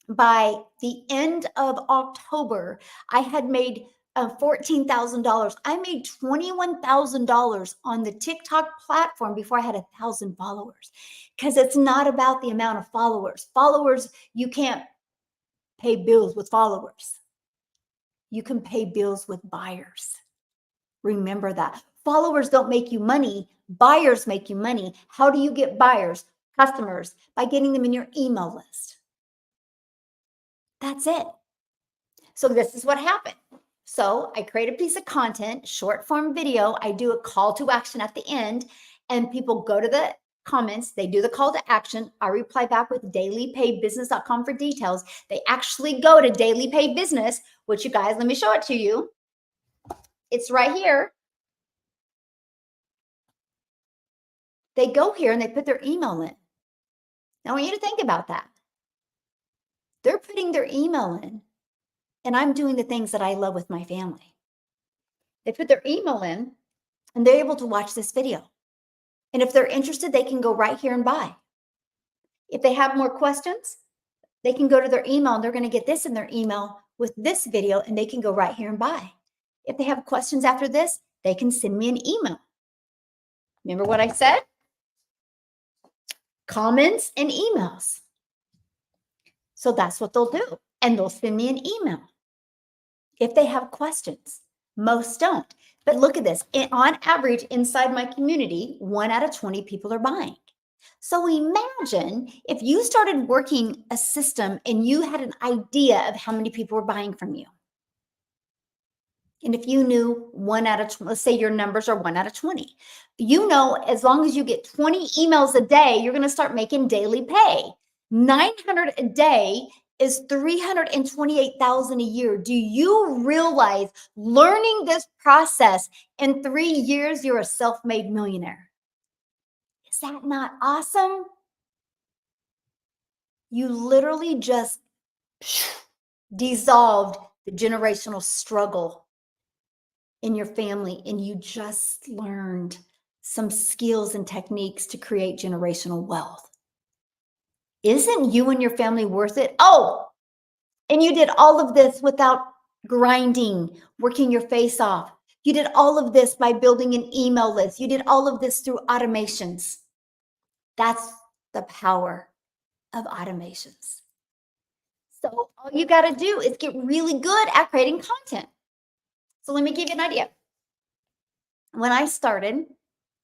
By the end of October, I had made $14,000. I made $21,000 on the TikTok platform before I had 1,000 followers, because it's not about the amount of followers. Followers, you can't pay bills with followers. You can pay bills with buyers. Remember that. Followers don't make you money. Buyers make you money. How do you get buyers, customers? By getting them in your email list. That's it. So this is what happened. So I create a piece of content, short form video. I do a call to action at the end, and people go to the comments. They do the call to action. I reply back with dailypaybusiness.com for details. They actually go to Daily Pay Business, which you guys, let me show it to you. It's right here. They go here and they put their email in. Now I want you to think about that. They're putting their email in, and I'm doing the things that I love with my family. They put their email in, and they're able to watch this video. And if they're interested, they can go right here and buy. If they have more questions, they can go to their email, and they're going to get this in their email with this video, and they can go right here and buy. If they have questions after this, they can send me an email. Remember what I said? Comments and emails. So that's what they'll do. And they'll send me an email if they have questions. Most don't. But look at this. On average, inside my community, 1 out of 20 people are buying. So imagine if you started working a system and you had an idea of how many people were buying from you. And if you knew 1 out of 20, let's say your numbers are 1 out of 20, you know, as long as you get 20 emails a day, you're going to start making daily pay. 900 a day is 328,000 a year. Do you realize learning this process in 3 years, you're a self-made millionaire? Is that not awesome? You literally just dissolved the generational struggle in your family, and you just learned some skills and techniques to create generational wealth. Isn't you and your family worth it? Oh, and you did all of this without grinding, working your face off. You did all of this by building an email list. You did all of this through automations. That's the power of automations. So all you got to do is get really good at creating content. So let me give you an idea. When I started,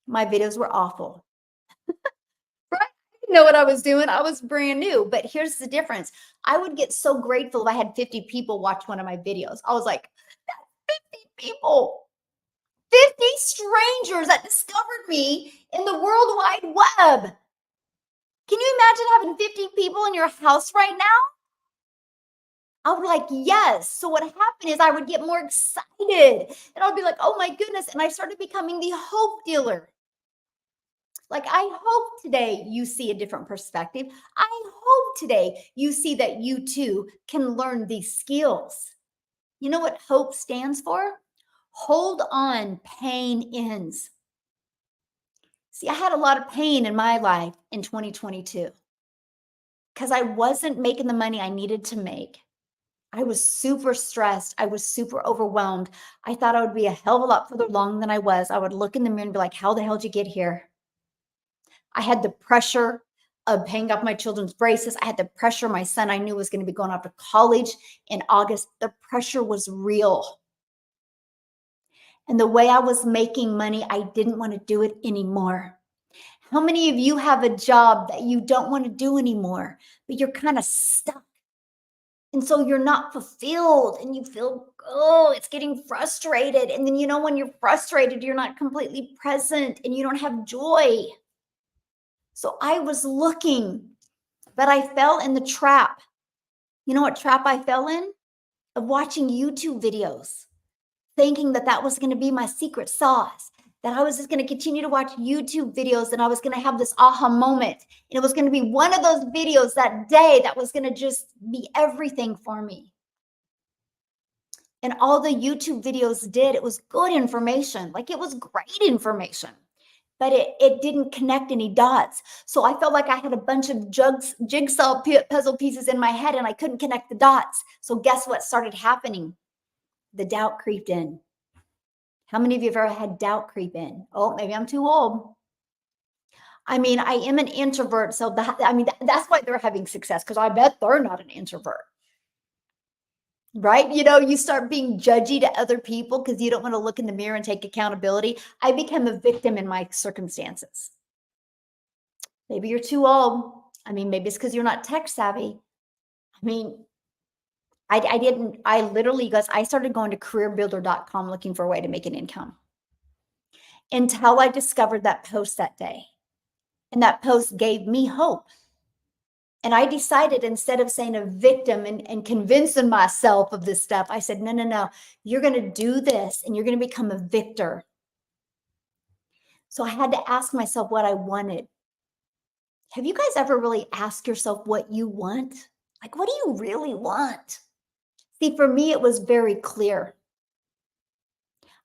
my videos were awful. Right? I didn't know what I was doing. I was brand new. But here's the difference. I would get so grateful if I had 50 people watch one of my videos. I was like, that's 50 people. 50 strangers that discovered me in the World Wide Web. Can you imagine having 50 people in your house right now? I would be like, yes. So what happened is I would get more excited and I would be like, oh my goodness. And I started becoming the hope dealer. Like, I hope today you see a different perspective. I hope today you see that you too can learn these skills. You know what hope stands for? Hold on, pain ends. See, I had a lot of pain in my life in 2022 because I wasn't making the money I needed to make. I was super stressed. I was super overwhelmed. I thought I would be a hell of a lot further along than I was. I would look in the mirror and be like, how the hell did you get here? I had the pressure of paying off my children's braces. I had the pressure. My son, I knew, was going to be going off to college in August. The pressure was real. And the way I was making money, I didn't want to do it anymore. How many of you have a job that you don't want to do anymore, but you're kind of stuck? And so you're not fulfilled and you feel, oh, it's getting frustrated. And then, you know, when you're frustrated, you're not completely present and you don't have joy. So I was looking, but I fell in the trap. You know what trap I fell in? Of watching YouTube videos, thinking that that was going to be my secret sauce, that I was just going to continue to watch YouTube videos and I was going to have this aha moment. And it was going to be one of those videos that day that was going to just be everything for me. And all the YouTube videos did, it was good information. Like, it was great information, but it didn't connect any dots. So I felt like I had a bunch of jigsaw puzzle pieces in my head and I couldn't connect the dots. So guess what started happening? The doubt creeped in. How many of you have ever had doubt creep in? Oh, maybe I'm too old. I mean, I am an introvert. So that's why they're having success, because I bet they're not an introvert. right? You start being judgy to other people because you don't want to look in the mirror and take accountability. I became a victim in my circumstances. Maybe you're too old. I mean, maybe it's because you're not tech savvy. I mean, I didn't, I literally, guys, I started going to careerbuilder.com looking for a way to make an income until I discovered that post that day. And that post gave me hope. And I decided, instead of saying a victim and convincing myself of this stuff, I said, no, no, no, you're going to do this and you're going to become a victor. So I had to ask myself what I wanted. Have you guys ever really asked yourself what you want? Like, what do you really want? See, for me, it was very clear.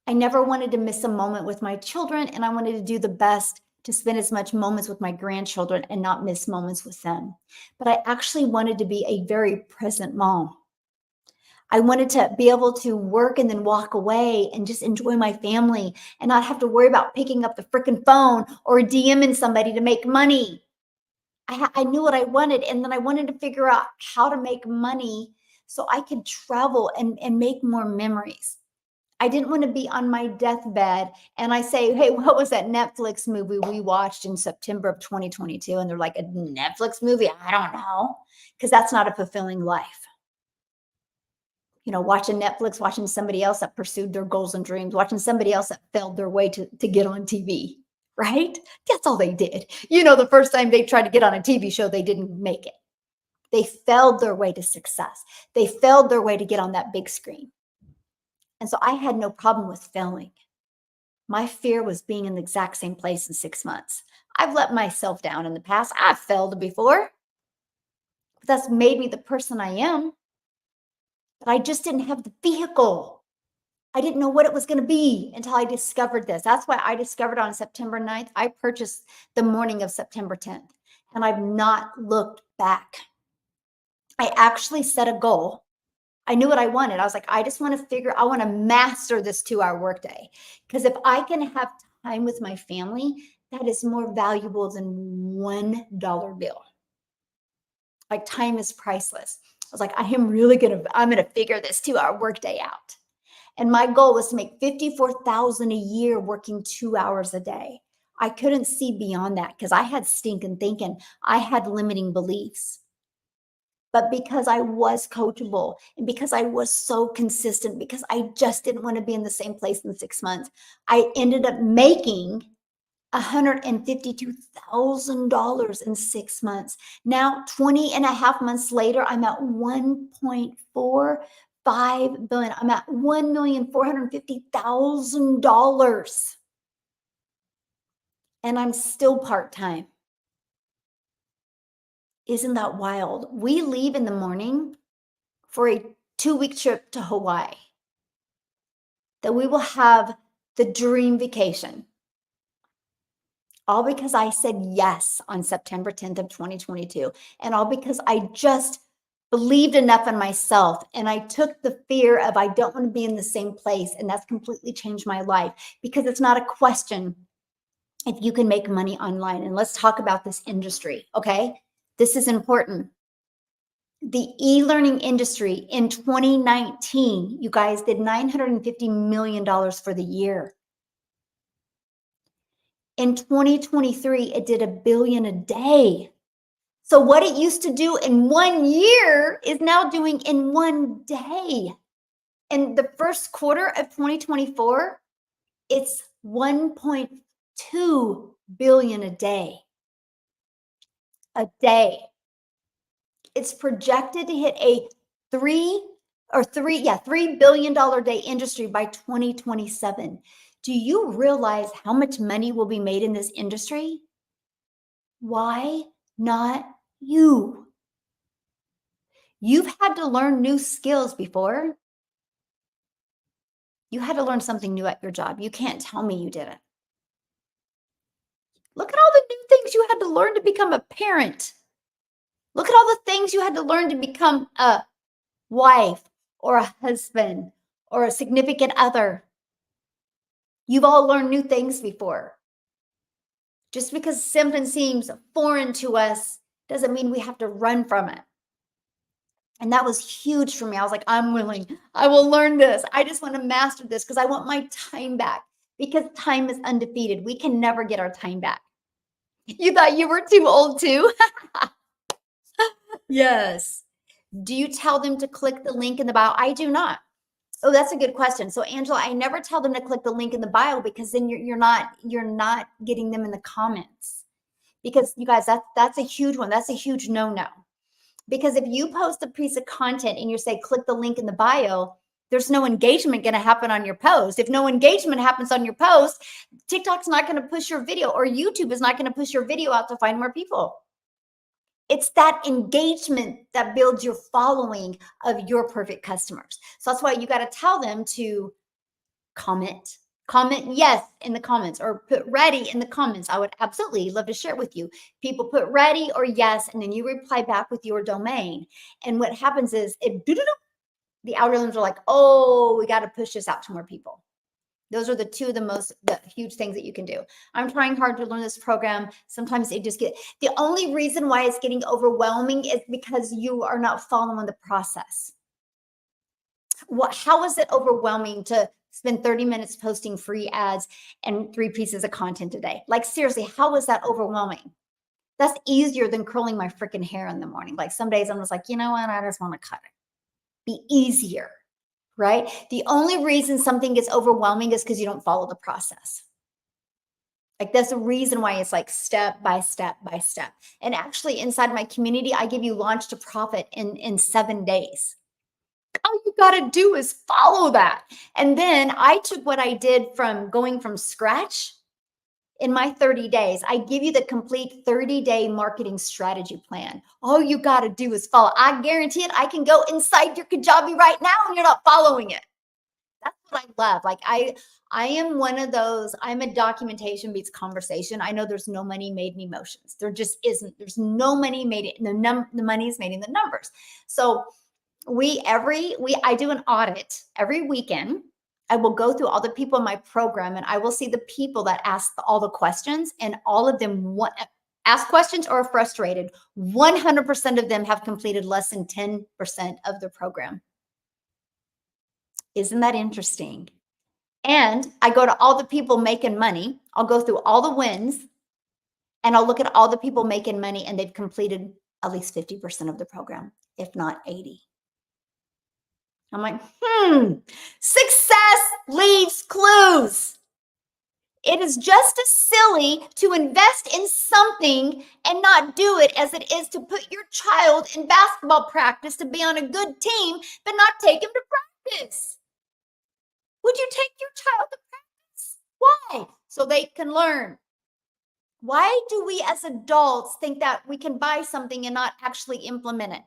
I never wanted to miss a moment with my children, and I wanted to do the best to spend as much moments with my grandchildren and not miss moments with them. But I actually wanted to be a very present mom. I wanted to be able to work and then walk away and just enjoy my family and not have to worry about picking up the freaking phone or DMing somebody to make money. I knew what I wanted, and then I wanted to figure out how to make money so I could travel and make more memories. I didn't want to be on my deathbed and I say, hey, what was that Netflix movie we watched in September of 2022? And they're like, a Netflix movie? I don't know. Because that's not a fulfilling life. Watching Netflix, watching somebody else that pursued their goals and dreams, watching somebody else that failed their way to get on TV, right? That's all they did. The first time they tried to get on a TV show, they didn't make it. They failed their way to success. They failed their way to get on that big screen. And so I had no problem with failing. My fear was being in the exact same place in 6 months. I've let myself down in the past. I've failed before. But that's made me the person I am. But I just didn't have the vehicle. I didn't know what it was going to be until I discovered this. That's why I discovered on September 9th. I purchased the morning of September 10th, and I've not looked back. I actually set a goal. I knew what I wanted. I was like, I just want to I want to master this 2-hour workday. Because if I can have time with my family, that is more valuable than $1 bill. Like, time is priceless. I was like, I'm going to figure this 2-hour workday out. And my goal was to make $54,000 a year working 2 hours a day. I couldn't see beyond that because I had stinking thinking. I had limiting beliefs. But because I was coachable and because I was so consistent, because I just didn't want to be in the same place in 6 months, I ended up making $152,000 in 6 months. Now, 20 and a half months later, I'm at 1.45 billion. I'm at $1,450,000. And I'm still part-time. Isn't that wild? We leave in the morning for a 2-week trip to Hawaii. That we will have the dream vacation. All because I said yes on September 10th of 2022. And all because I just believed enough in myself. And I took the fear of I don't want to be in the same place. And that's completely changed my life, because it's not a question if you can make money online. And let's talk about this industry, okay? This is important. The e-learning industry in 2019, you guys, did $950 million for the year. In 2023, it did $1 billion a day. So what it used to do in 1 year is now doing in 1 day. In the first quarter of 2024, it's 1.2 billion a day. A day. It's projected to hit a $3 billion day industry by 2027. Do you realize how much money will be made in this industry? Why not you? You've had to learn new skills before. You had to learn something new at your job. You can't tell me you didn't. Look at all the new things you had to learn to become a parent. Look at all the things you had to learn to become a wife or a husband or a significant other. You've all learned new things before. Just because something seems foreign to us doesn't mean we have to run from it. And that was huge for me. I was like, I'm willing. I will learn this. I just want to master this because I want my time back, because time is undefeated. We can never get our time back. You thought you were too old too? Yes. Do you tell them to click the link in the bio? I do not. Oh, that's a good question. So Angela, I never tell them to click the link in the bio, because then you're not getting them in the comments. Because you guys, that's a huge one. That's a huge no-no. Because if you post a piece of content and you say click the link in the bio, there's no engagement going to happen on your post. If no engagement happens on your post, TikTok's not going to push your video, or YouTube is not going to push your video out to find more people. It's that engagement that builds your following of your perfect customers. So that's why you got to tell them to comment yes in the comments, or put ready in the comments. I would absolutely love to share it with you. People put ready or yes, and then you reply back with your domain. And what happens is the algorithms are like, oh, we got to push this out to more people. Those are the two of the huge things that you can do. I'm trying hard to learn this program. Sometimes it just the only reason why it's getting overwhelming is because you are not following the process. How is it overwhelming to spend 30 minutes posting free ads and 3 pieces of content a day? Like, seriously, how is that overwhelming? That's easier than curling my freaking hair in the morning. Like, some days I'm just like, you know what? I just want to cut it. Be easier. Right? The only reason something gets overwhelming is because you don't follow the process. Like, that's the reason why it's like step by step by step. And actually, inside my community, I give you launch to profit in 7 days. All you got to do is follow that. And then I took what I did from going from scratch in my 30 days. I give you the complete 30-day marketing strategy plan. All you got to do is follow. I guarantee it. I can go inside your Kajabi right now and you're not following it. That's what I love. Like, I am one of those, I'm a documentation beats conversation. I know there's no money made in emotions. There just isn't. There's no money made in the money is made in the numbers. So I do an audit every weekend. I will go through all the people in my program, and I will see the people that ask all the questions, and all of them ask questions or are frustrated. 100% of them have completed less than 10% of the program. Isn't that interesting? And I go to all the people making money. I'll go through all the wins, and I'll look at all the people making money, and they've completed at least 50% of the program, if not 80. I'm like, success leaves clues. It is just as silly to invest in something and not do it as it is to put your child in basketball practice to be on a good team, but not take him to practice. Would you take your child to practice? Why? So they can learn. Why do we as adults think that we can buy something and not actually implement it?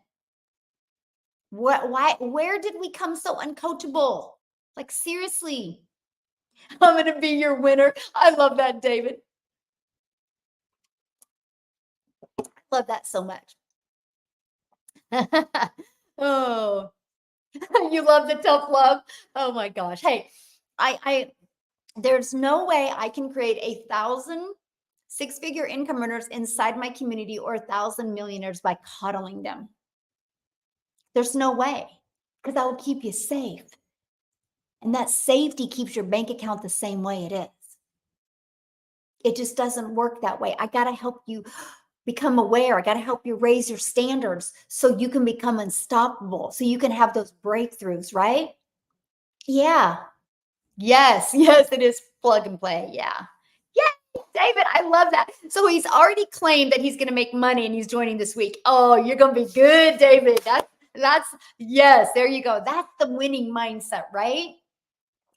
Where did we come so uncoachable? Like, seriously. I'm going to be your winner. I love that, David. Love that so much. Oh, you love the tough love. Oh my gosh. Hey, there's no way I can create 1,000 six-figure income earners inside my community, or 1,000 millionaires by coddling them. There's no way, because that will keep you safe. And that safety keeps your bank account the same way it is. It just doesn't work that way. I got to help you become aware. I got to help you raise your standards so you can become unstoppable, so you can have those breakthroughs, right? Yeah. Yes. Yes, it is plug and play. Yeah. Yeah, David, I love that. So he's already claimed that he's going to make money and he's joining this week. Oh, you're going to be good, David. That's yes, there you go. That's the winning mindset, right?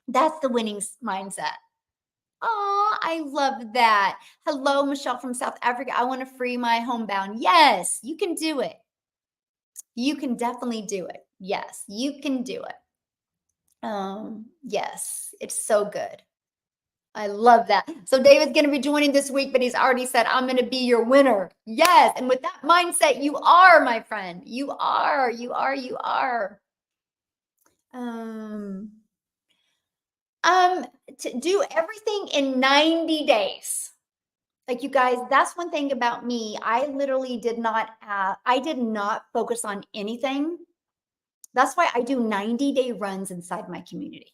That's the winning mindset. Oh, I love that. Hello, Michelle from South Africa. I want to free my homebound. Yes, you can do it. You can definitely do it. Yes, you can do it. Yes, it's so good. I love that. So David's going to be joining this week, but he's already said, I'm going to be your winner. Yes. And with that mindset, you are, my friend. You are, you are, you are. To do everything in 90 days. Like, you guys, that's one thing about me. I literally did not focus on anything That's why I do 90-day runs inside my community,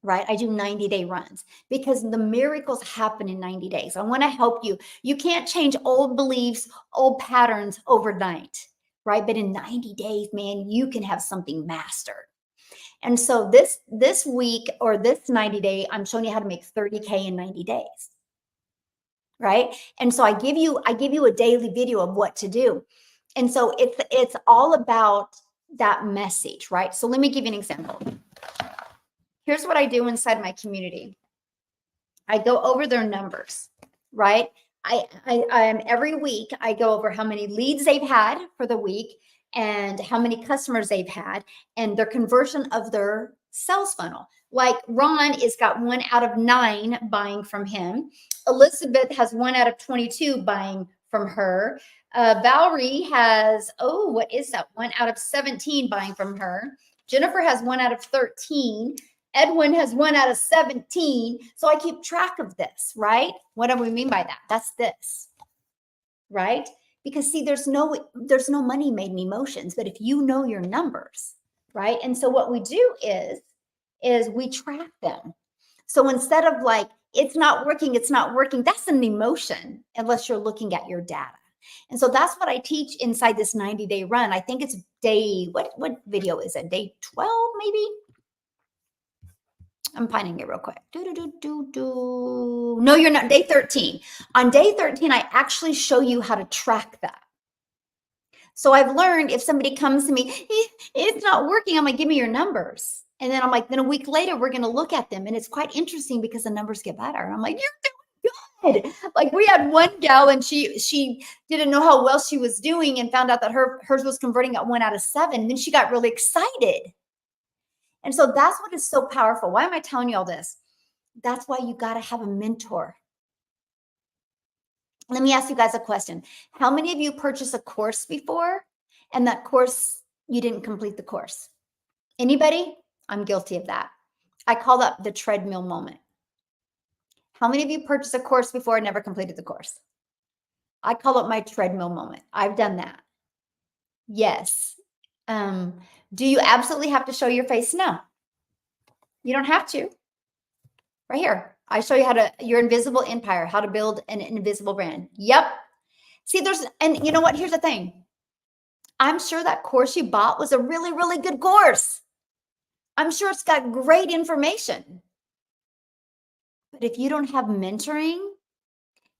right? I do 90-day runs because the miracles happen in 90 days. I want to help you. You can't change old beliefs, old patterns overnight, right? But in 90 days, man, you can have something mastered. And so this week or this 90-day, I'm showing you how to make 30K in 90 days. Right? And so I give you a daily video of what to do. And so it's all about that message, right? So let me give you an example. Here's what I do inside my community. I go over their numbers, right? I every week I go over how many leads they've had for the week and how many customers they've had and their conversion of their sales funnel. Like Ron is got 1 out of 9 buying from him. Elizabeth has 1 out of 22 buying from her. Valerie has, oh, what is that? 1 out of 17 buying from her. Jennifer has 1 out of 13. Edwin has 1 out of 17. So I keep track of this, right? What do we mean by that? That's this, right? Because see, there's no money made in emotions, but if you know your numbers, right? And so what we do is we track them. So instead of like, it's not working, that's an emotion unless you're looking at your data. And so that's what I teach inside this 90-day run. I think it's day, what video is it? Day 12, maybe? I'm finding it real quick. No, you're not. Day 13. On day 13, I actually show you how to track that. So I've learned if somebody comes to me, it's not working, I'm like, give me your numbers. And then I'm like, then a week later, we're going to look at them. And it's quite interesting because the numbers get better. And I'm like, you're doing good. Like we had one gal and she didn't know how well she was doing and found out that hers was converting at 1 out of 7. And then she got really excited. And so that's what is so powerful. Why am I telling you all this? That's why you got to have a mentor. Let me ask you guys a question. How many of you purchased a course before and that course, you didn't complete the course? Anybody? I'm guilty of that. I call that the treadmill moment. How many of you purchased a course before and never completed the course? I call it my treadmill moment. I've done that. Yes. Do you absolutely have to show your face? No. You don't have to. Right here. I show you your invisible empire, how to build an invisible brand. Yep. See, and you know what? Here's the thing. I'm sure that course you bought was a really, really good course. I'm sure it's got great information. But if you don't have mentoring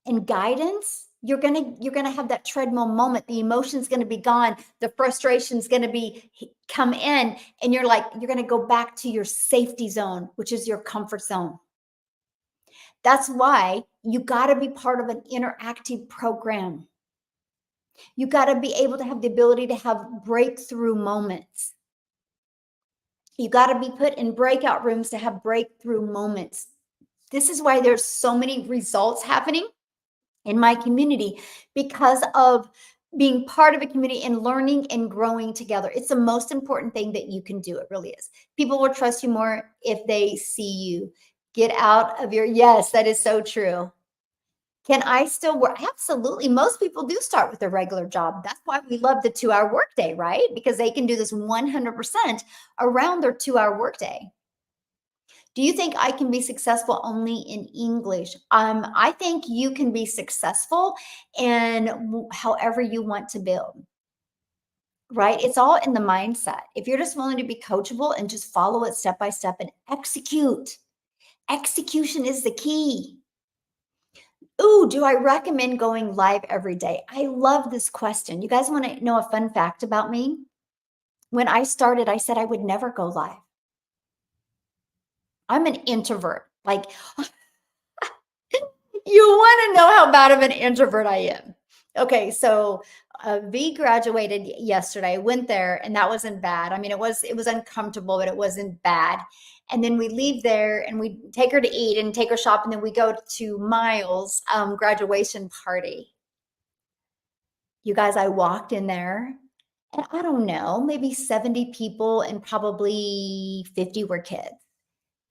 and guidance, you're gonna have that treadmill moment. The emotion's gonna be gone. The frustration's gonna come in, and you're gonna go back to your safety zone, which is your comfort zone. That's why you got to be part of an interactive program. You got to be able to have the ability to have breakthrough moments. You got to be put in breakout rooms to have breakthrough moments. This is why there's so many results happening in my community because of being part of a community and learning and growing together. It's the most important thing that you can do. It really is. People will trust you more if they see you. Get out of yes, that is so true. Can I still work? Absolutely. Most people do start with a regular job. That's why we love the 2-hour workday, right? Because they can do this 100% around their 2-hour workday. Do you think I can be successful only in English? I think you can be successful in however you want to build, right? It's all in the mindset. If you're just willing to be coachable and just follow it step by step and execute, execution is the key. Ooh, do I recommend going live every day? I love this question. You guys want to know a fun fact about me? When I started, I said I would never go live. I'm an introvert. Like, you want to know how bad of an introvert I am. Okay, so V graduated yesterday. I went there and that wasn't bad. I mean, it was uncomfortable, but it wasn't bad. And then we leave there and we take her to eat and take her shopping. And then we go to Miles' graduation party. You guys, I walked in there and I don't know, maybe 70 people and probably 50 were kids.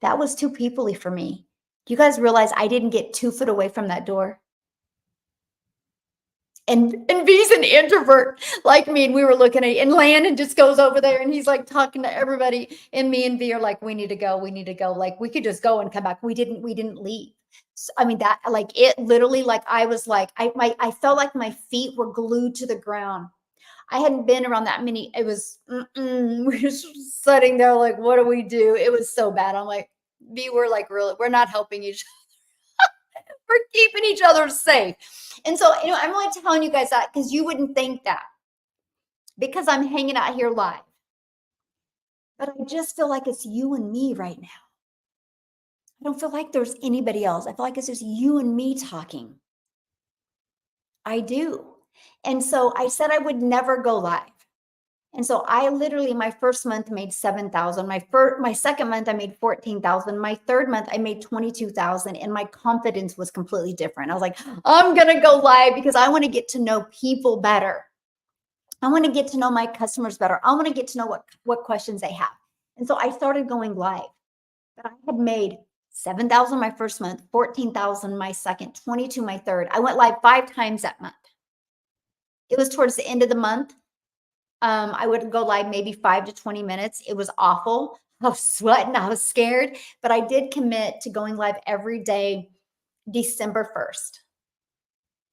That was too peoply for me. Do you guys realize I didn't get 2 foot away from that door? And V's an introvert like me, and we were looking at, and Landon just goes over there and he's like talking to everybody, and me and V are like, we need to go, we need to go. Like we could just go and come back. We didn't leave. So, I mean, that like it literally, like I was like, I felt like my feet were glued to the ground. I hadn't been around that many. It was we were just sitting there like, what do we do? It was so bad. I'm like, V, we're like, really, we're not helping each we're keeping each other safe. And so, I'm only telling you guys that because you wouldn't think that because I'm hanging out here live. But I just feel like it's you and me right now. I don't feel like there's anybody else. I feel like it's just you and me talking. I do. And so I said I would never go live. And so I literally, my first month made 7,000. My second month I made 14,000. My third month I made 22,000, and my confidence was completely different. I was like, I'm going to go live because I want to get to know people better. I want to get to know my customers better. I want to get to know what questions they have. And so I started going live. But I had made 7,000 my first month, 14,000 my second, 22 my third. I went live 5 times that month. It was towards the end of the month. I would go live maybe 5 to 20 minutes. It was awful. I was sweating. I was scared, but I did commit to going live every day, December 1st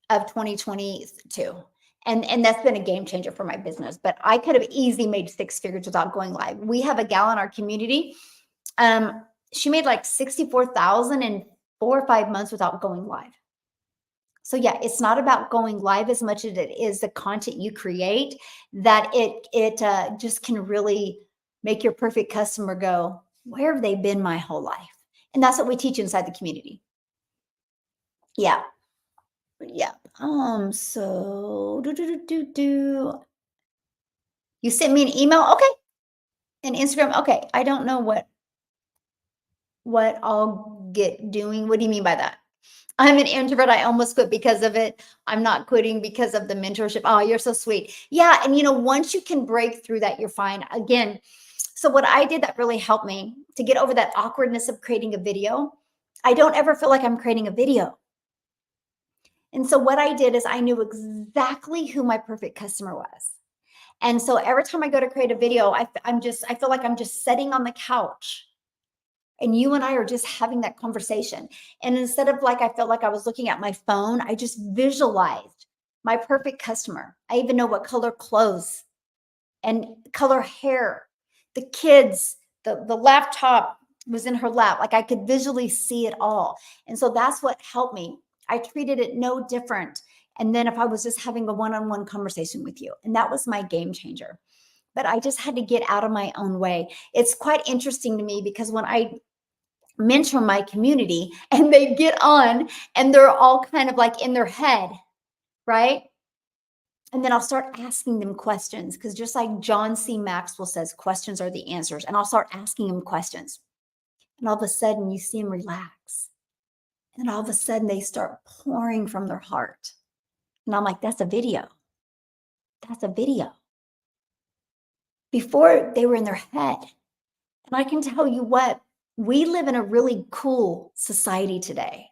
of 2022. And that's been a game changer for my business, but I could have easily made 6 figures without going live. We have a gal in our community. She made like 64,000 in 4 or 5 months without going live. So yeah, it's not about going live as much as it is the content you create, that it just can really make your perfect customer go, where have they been my whole life? And that's what we teach inside the community. Yeah. Yeah. So you sent me an email. Okay. And Instagram. Okay. I don't know what I'll get doing. What do you mean by that? I'm an introvert. I almost quit because of it. I'm not quitting because of the mentorship. Oh, you're so sweet. Yeah. And once you can break through that, you're fine. Again, so what I did that really helped me to get over that awkwardness of creating a video, I don't ever feel like I'm creating a video. And so what I did is I knew exactly who my perfect customer was. And so every time I go to create a video, I feel like I'm just sitting on the couch and you and I are just having that conversation. And instead of like, I felt like I was looking at my phone, I just visualized my perfect customer. I even know what color clothes and color hair, the kids, the laptop was in her lap. Like I could visually see it all. And so that's what helped me. I treated it no different. And then if I was just having a one-on-one conversation with you, and that was my game changer. But I just had to get out of my own way. It's quite interesting to me because when I mentor my community and they get on and they're all kind of like in their head, right? And then I'll start asking them questions because just like John C. Maxwell says, questions are the answers. And I'll start asking them questions. And all of a sudden you see them relax. And all of a sudden they start pouring from their heart. And I'm like, that's a video. That's a video. Before they were in their head. And I can tell you what, we live in a really cool society today.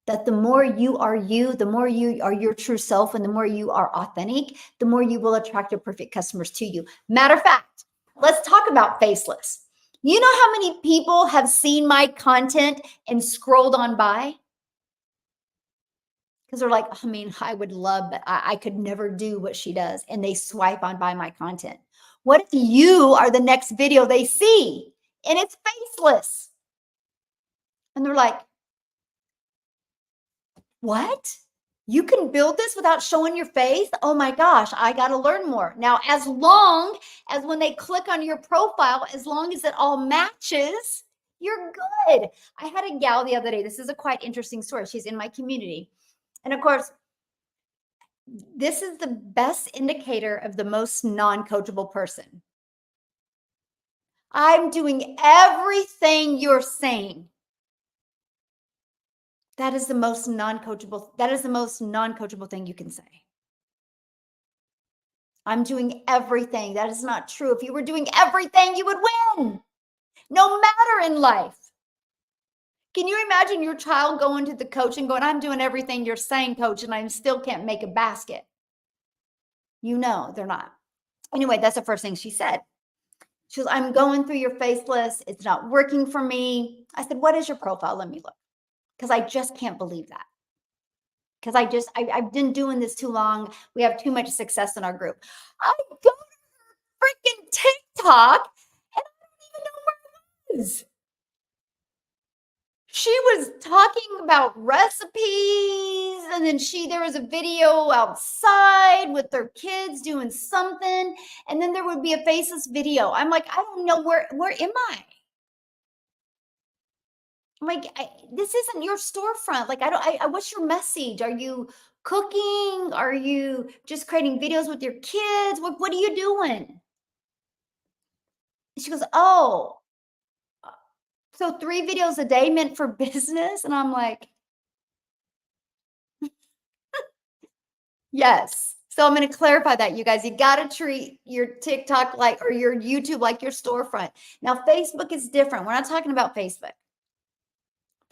That the more you are you, the more you are your true self, and the more you are authentic, the more you will attract your perfect customers to you. Matter of fact, let's talk about faceless. You know how many people have seen my content and scrolled on by? Because they're like, I mean, I would love, but I could never do what she does. And they swipe on by my content. What if you are the next video they see and it's faceless? And they're like, what? You can build this without showing your face? Oh my gosh, I got to learn more. Now, as long as when they click on your profile, as long as it all matches, you're good. I had a gal the other day. This is a quite interesting story. She's in my community. And of course, this is the best indicator of the most non-coachable person. I'm doing everything you're saying. That is the most non-coachable. That is the most non-coachable thing you can say. I'm doing everything. That is not true. If you were doing everything, you would win. No matter in life. Can you imagine your child going to the coach and going, I'm doing everything you're saying, coach, and I still can't make a basket? You know they're not. Anyway, that's the first thing she said. She goes, I'm going through your faceless. It's not working for me. I said, what is your profile? Let me look. Because I just can't believe that. Because I've been doing this too long. We have too much success in our group. I go to freaking TikTok and I don't even know where it is. She was talking about recipes, and then there was a video outside with their kids doing something, and then there would be a faceless video. I'm like, I don't know where am I? I'm like, this isn't your storefront. Like, I don't. What's your message? Are you cooking? Are you just creating videos with your kids? What are you doing? She goes, oh, so 3 videos a day meant for business, and I'm like, yes. So I'm going to clarify that, you guys. You got to treat your TikTok like or your YouTube like your storefront. Now, Facebook is different. We're not talking about Facebook.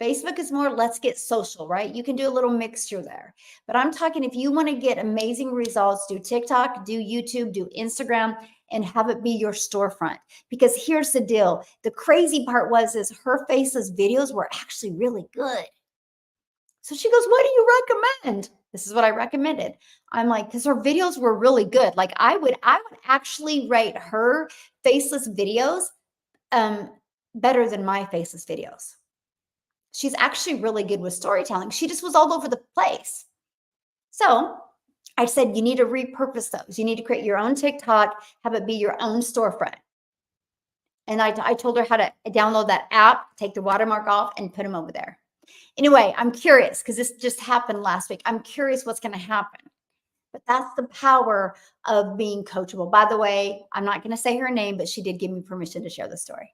Facebook is more let's get social, right? You can do a little mixture there. But I'm talking if you want to get amazing results, do TikTok, do YouTube, do Instagram, and have it be your storefront. Because here's the deal. The crazy part is her faceless videos were actually really good. So she goes, what do you recommend? This is what I recommended. I'm like, because her videos were really good. Like I would actually rate her faceless videos um, better than my faceless videos. She's actually really good with storytelling. She just was all over the place. So I said, you need to repurpose those. You need to create your own TikTok, have it be your own storefront. And I told her how to download that app, take the watermark off, and put them over there. Anyway, I'm curious because this just happened last week. I'm curious what's going to happen. But that's the power of being coachable. By the way, I'm not going to say her name, but she did give me permission to share the story.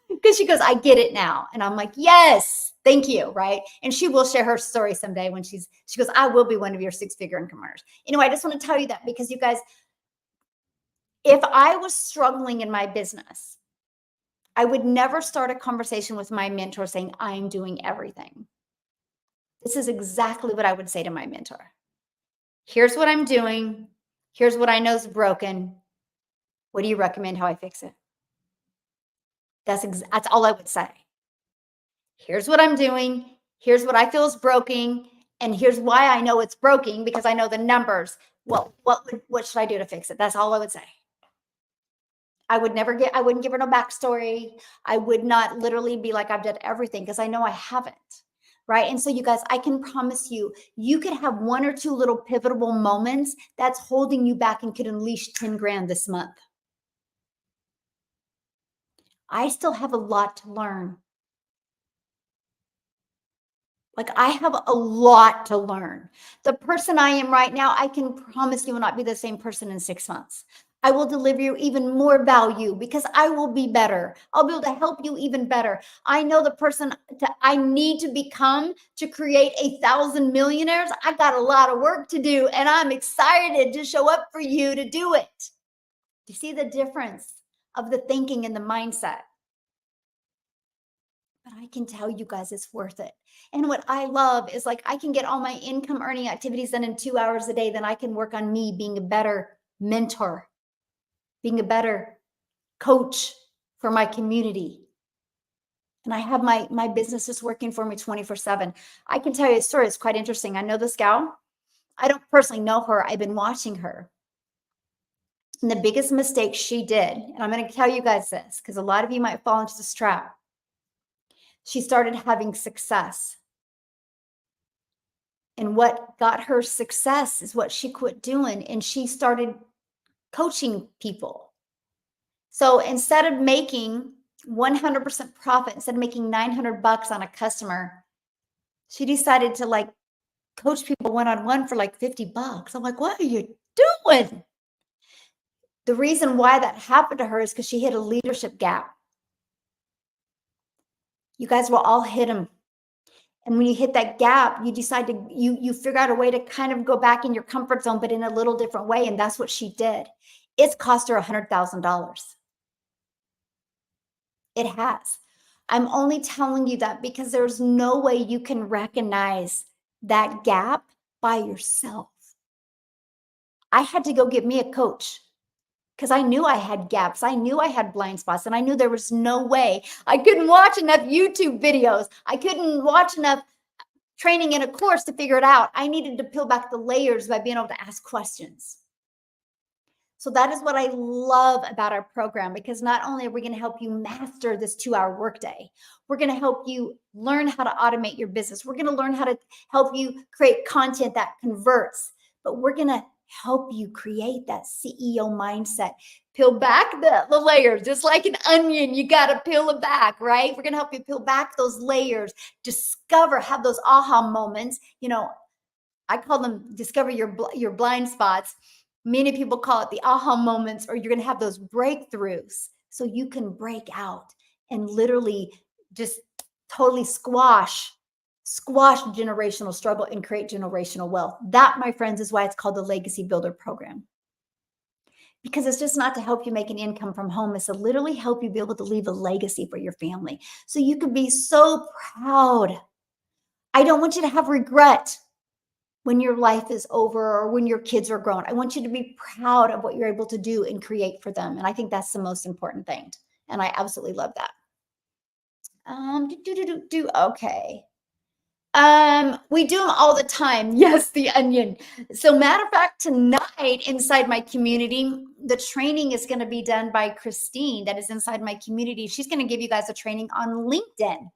Because she goes, I get it now. And I'm like, yes, thank you. Right. And she will share her story someday when she goes, I will be one of your 6-figure income earners. Anyway, I just want to tell you that because you guys, if I was struggling in my business, I would never start a conversation with my mentor saying, I'm doing everything. This is exactly what I would say to my mentor. Here's what I'm doing. Here's what I know is broken. What do you recommend how I fix it? That's all I would say. Here's what I'm doing. Here's what I feel is broken. And here's why I know it's broken because I know the numbers. What should I do to fix it? That's all I would say. I wouldn't give her no backstory. I would not literally be like, I've done everything because I know I haven't. Right. And so, you guys, I can promise you, you could have 1 or 2 little pivotal moments that's holding you back and could unleash 10 grand this month. I still have a lot to learn. Like I have a lot to learn. The person I am right now, I can promise you will not be the same person in 6 months. I will deliver you even more value because I will be better. I'll be able to help you even better. I know the person I need to become to create 1,000 millionaires. I got a lot of work to do and I'm excited to show up for you to do it. Do you see the difference of the thinking and the mindset? But I can tell you guys it's worth it. And what I love is like I can get all my income earning activities done in 2 hours a day. Then I can work on me being a better mentor, being a better coach for my community. And I have my business is working for me 24/7. I can tell you a story. It's quite interesting. I know this gal. I don't personally know her. I've been watching her. And the biggest mistake she did, and I'm going to tell you guys this because a lot of you might fall into this trap. She started having success. And what got her success is what she quit doing. And she started coaching people. So instead of making 100% profit, instead of making $900 on a customer, she decided to like coach people one-on-one for like $50. I'm like, what are you doing? The reason why that happened to her is because she hit a leadership gap. You guys will all hit them. And when you hit that gap, you decide to, you figure out a way to kind of go back in your comfort zone, but in a little different way. And that's what she did. It's cost her $100,000. It has. I'm only telling you that because there's no way you can recognize that gap by yourself. I had to go get me a coach because I knew I had gaps. I knew I had blind spots, and I knew there was no way. I couldn't watch enough YouTube videos. I couldn't watch enough training in a course to figure it out. I needed to peel back the layers by being able to ask questions. So that is what I love about our program, because not only are we going to help you master this 2-hour workday, we're going to help you learn how to automate your business. We're going to learn how to help you create content that converts, but we're going to help you create that CEO mindset. Peel back the layers, just like an onion. You got to peel it back, right? We're going to help you peel back those layers, discover, have those aha moments. I call them discover your blind spots. Many people call it the aha moments, or you're going to have those breakthroughs so you can break out and literally just totally squash generational struggle and create generational wealth. That, my friends, is why it's called the Legacy Builder Program. Because it's just not to help you make an income from home. It's to literally help you be able to leave a legacy for your family so you can be so proud. I don't want you to have regret when your life is over or when your kids are grown. I want you to be proud of what you're able to do and create for them. And I think that's the most important thing. And I absolutely love that. Okay. We do them all the time. Yes, the onion. So matter of fact, tonight inside my community, the training is going to be done by Christine that is inside my community. She's going to give you guys a training on LinkedIn.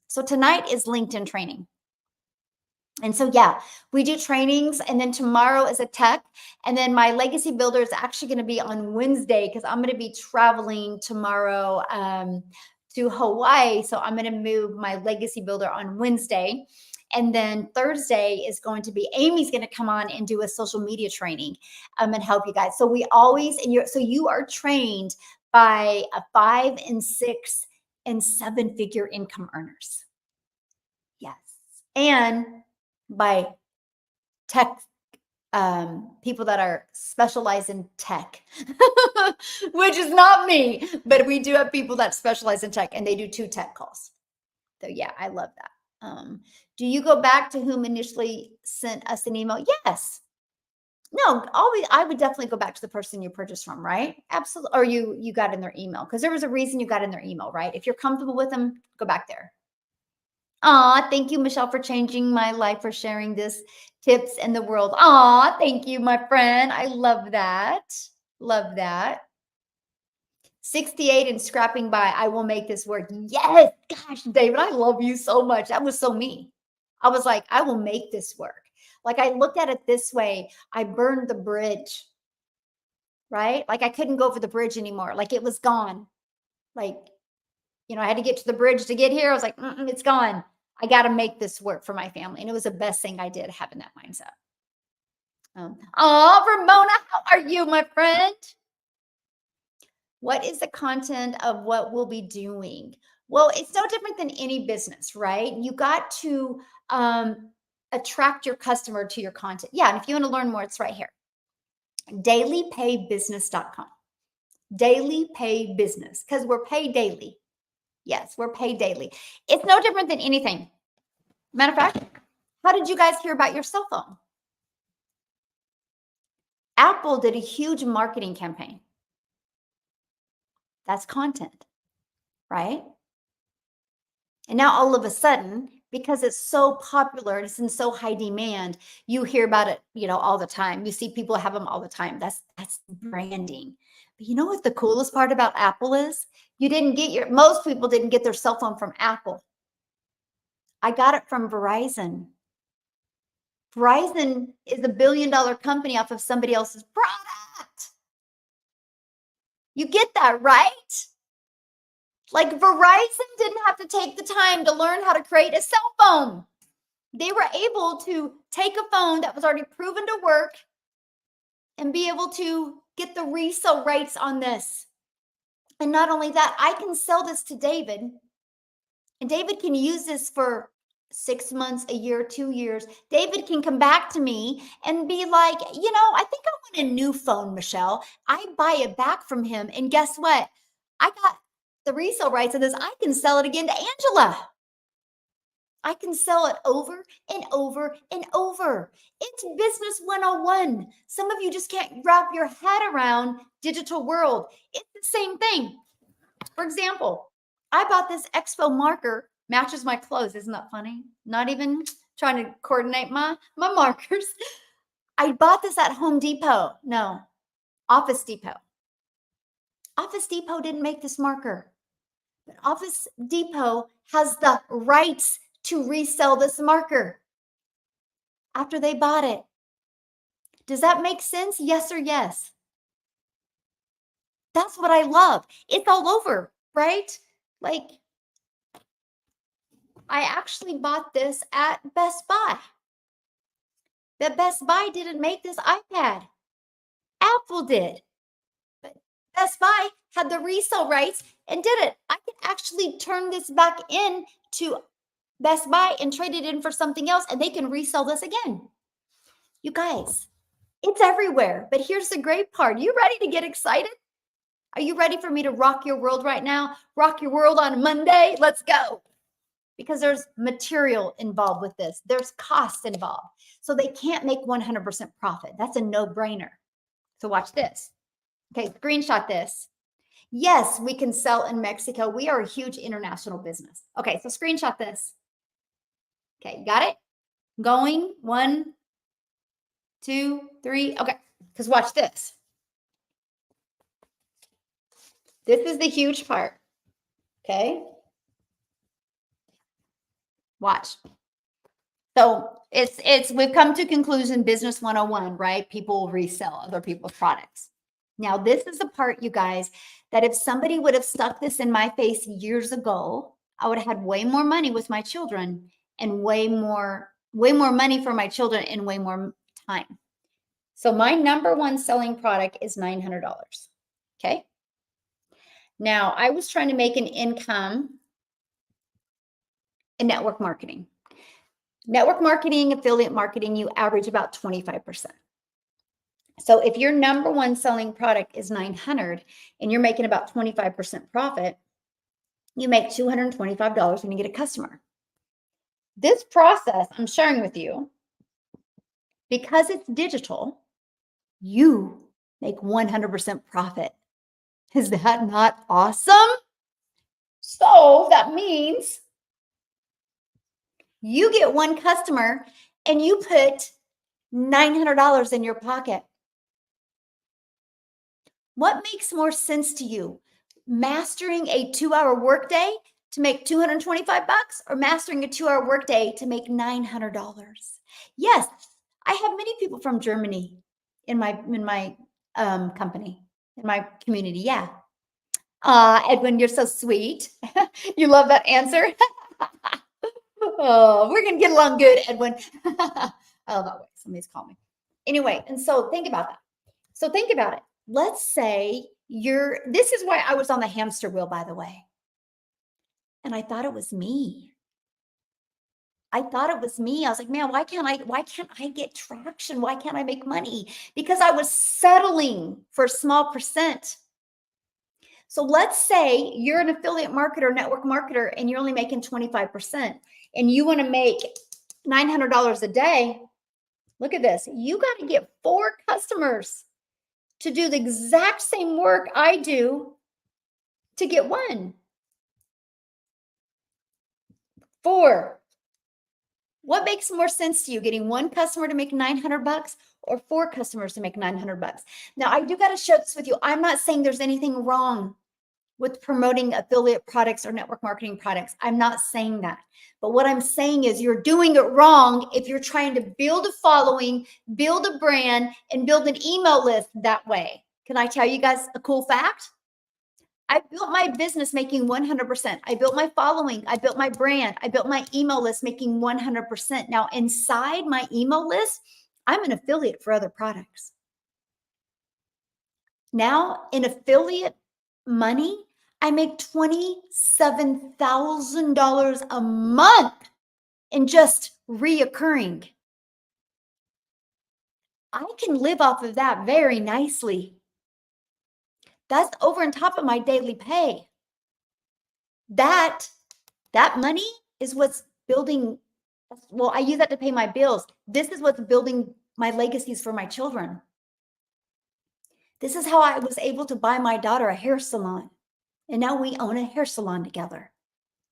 So tonight is LinkedIn training. And so, yeah, we do trainings, and then tomorrow is a tech. And then my legacy builder is actually going to be on Wednesday because I'm going to be traveling tomorrow to Hawaii. So I'm going to move my legacy builder on Wednesday. And then Thursday is going to be Amy's going to come on and do a social media training and help you guys. So we always, you are trained by a 5 and 6 and 7-figure income earners. Yes. And by tech people that are specialized in tech, which is not me, but we do have people that specialize in tech and they do 2 tech calls. So yeah, I love that. Do you go back to whom initially sent us an email? Yes. No, always. I would definitely go back to the person you purchased from, right? Absolutely. Or you got in their email because there was a reason you got in their email, right? If you're comfortable with them, go back there. Thank you, Michelle, for changing my life, for sharing this tips in the world. Thank you, my friend. I love that. Love that. 68 and scrapping by. I will make this work. Yes. Gosh, David, I love you so much. That was so me. I was like, I will make this work. Like, I looked at it this way. I burned the bridge, right? Like, I couldn't go over the bridge anymore. Like, it was gone. Like, I had to get to the bridge to get here. I was like, it's gone. I got to make this work for my family. And it was the best thing I did, having that mindset. Ramona, how are you, my friend? What is the content of what we'll be doing? Well, it's no different than any business, right? You got to attract your customer to your content. Yeah. And if you want to learn more, it's right here. Dailypaybusiness.com. Daily pay business, because we're paid daily. Yes, we're paid daily. It's no different than anything. Matter of fact, how did you guys hear about your cell phone? Apple did a huge marketing campaign. That's content, right? And now all of a sudden, because it's so popular, it's in so high demand, you hear about it, all the time. You see people have them all the time. That's branding. But you know what the coolest part about Apple is? Most people didn't get their cell phone from Apple. I got it from Verizon. Verizon is a $1 billion company off of somebody else's product. You get that, right? Like, Verizon didn't have to take the time to learn how to create a cell phone. They were able to take a phone that was already proven to work and be able to get the resale rights on this. And not only that, I can sell this to David, and David can use this for 6 months, a year, 2 years. David can come back to me and be like, I think I want a new phone, Michelle. I buy it back from him. And guess what? I got the resale rights of this. I can sell it again to Angela. I can sell it over and over and over. It's business 101. Some of you just can't wrap your head around digital world. It's the same thing. For example, I bought this Expo marker, matches my clothes. Isn't that funny? Not even trying to coordinate my markers. I bought this at Home Depot. No, Office Depot. Office Depot didn't make this marker. But Office Depot has the rights to resell this marker after they bought it. Does that make sense? Yes or yes? That's what I love. It's all over, right? Like, I actually bought this at Best Buy. But Best Buy didn't make this iPad. Apple did. But Best Buy had the resale rights and did it. I could actually turn this back in to Best Buy and trade it in for something else, and they can resell this again. You guys, it's everywhere. But here's the great part. You ready to get excited? Are you ready for me to rock your world right now? Rock your world on Monday? Let's go. Because there's material involved with this. There's cost involved. So they can't make 100% profit. That's a no-brainer. So watch this. Okay, screenshot this. Yes, we can sell in Mexico. We are a huge international business. Okay, so screenshot this. Okay, got it? Going, 1, 2, 3. Okay, because watch this. This is the huge part. Okay. Watch. So we've come to conclusion business 101, right? People resell other people's products. Now, this is the part, you guys, that if somebody would have stuck this in my face years ago, I would have had way more money with my children and way more money for my children and way more time. So my number one selling product is $900. Okay. Now, I was trying to make an income in network marketing. Network marketing, affiliate marketing, you average about 25%. So if your number one selling product is 900 and you're making about 25% profit, you make $225 when you get a customer. This process I'm sharing with you, because it's digital, you make 100% profit. Is that not awesome? So that means you get one customer and you put $900 in your pocket. What makes more sense to you? Mastering a 2-hour workday to make $225 or mastering a 2-hour workday to make $900? Yes, I have many people from Germany in my company, in my community. Yeah. Edwin, you're so sweet. You love that answer. Oh, we're going to get along good, Edwin. I love that way. Somebody's calling me. Anyway, and so think about that. So think about it. Let's say this is why I was on the hamster wheel, by the way. And I thought it was me. I thought it was me. I was like, man, why can't I get traction? Why can't I make money? Because I was settling for a small percent. So let's say you're an affiliate marketer, network marketer, and you're only making 25% and you want to make $900 a day. Look at this. You got to get 4 customers to do the exact same work I do to get 1. 4. What makes more sense to you, getting 1 customer to make $900 or 4 customers to make $900? Now, I do got to share this with you. I'm not saying there's anything wrong with promoting affiliate products or network marketing products. I'm not saying that. But what I'm saying is you're doing it wrong if you're trying to build a following, build a brand, and build an email list that way. Can I tell you guys a cool fact? I built my business making 100%. I built my following. I built my brand. I built my email list making 100%. Now, inside my email list, I'm an affiliate for other products. Now, in affiliate money, I make $27,000 a month in just reoccurring. I can live off of that very nicely. That's over and top of my daily pay. That money is what's building, well, I use that to pay my bills. This is what's building my legacies for my children. This is how I was able to buy my daughter a hair salon. And now we own a hair salon together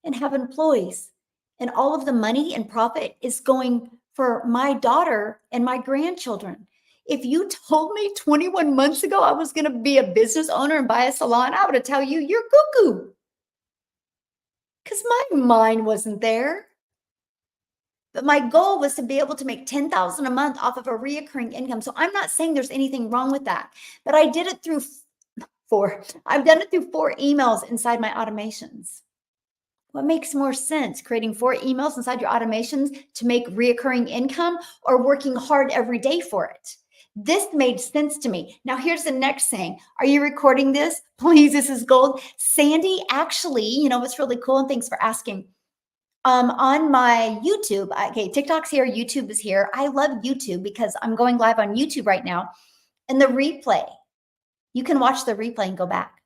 and have employees. And all of the money and profit is going for my daughter and my grandchildren. If you told me 21 months ago I was going to be a business owner and buy a salon, I would have tell you you're cuckoo. Because my mind wasn't there. But my goal was to be able to make $10,000 a month off of a reoccurring income. So I'm not saying there's anything wrong with that, but I did it through I've done it through 4 emails inside my automations. What makes more sense, creating 4 emails inside your automations to make reoccurring income, or working hard every day for it? This made sense to me. Now, here's the next thing. Are you recording this? Please, this is gold. Sandy, actually, you know what's really cool, and thanks for asking. On my YouTube, okay, TikTok's here, YouTube is here. I love YouTube because I'm going live on YouTube right now. And the replay, you can watch the replay and go back.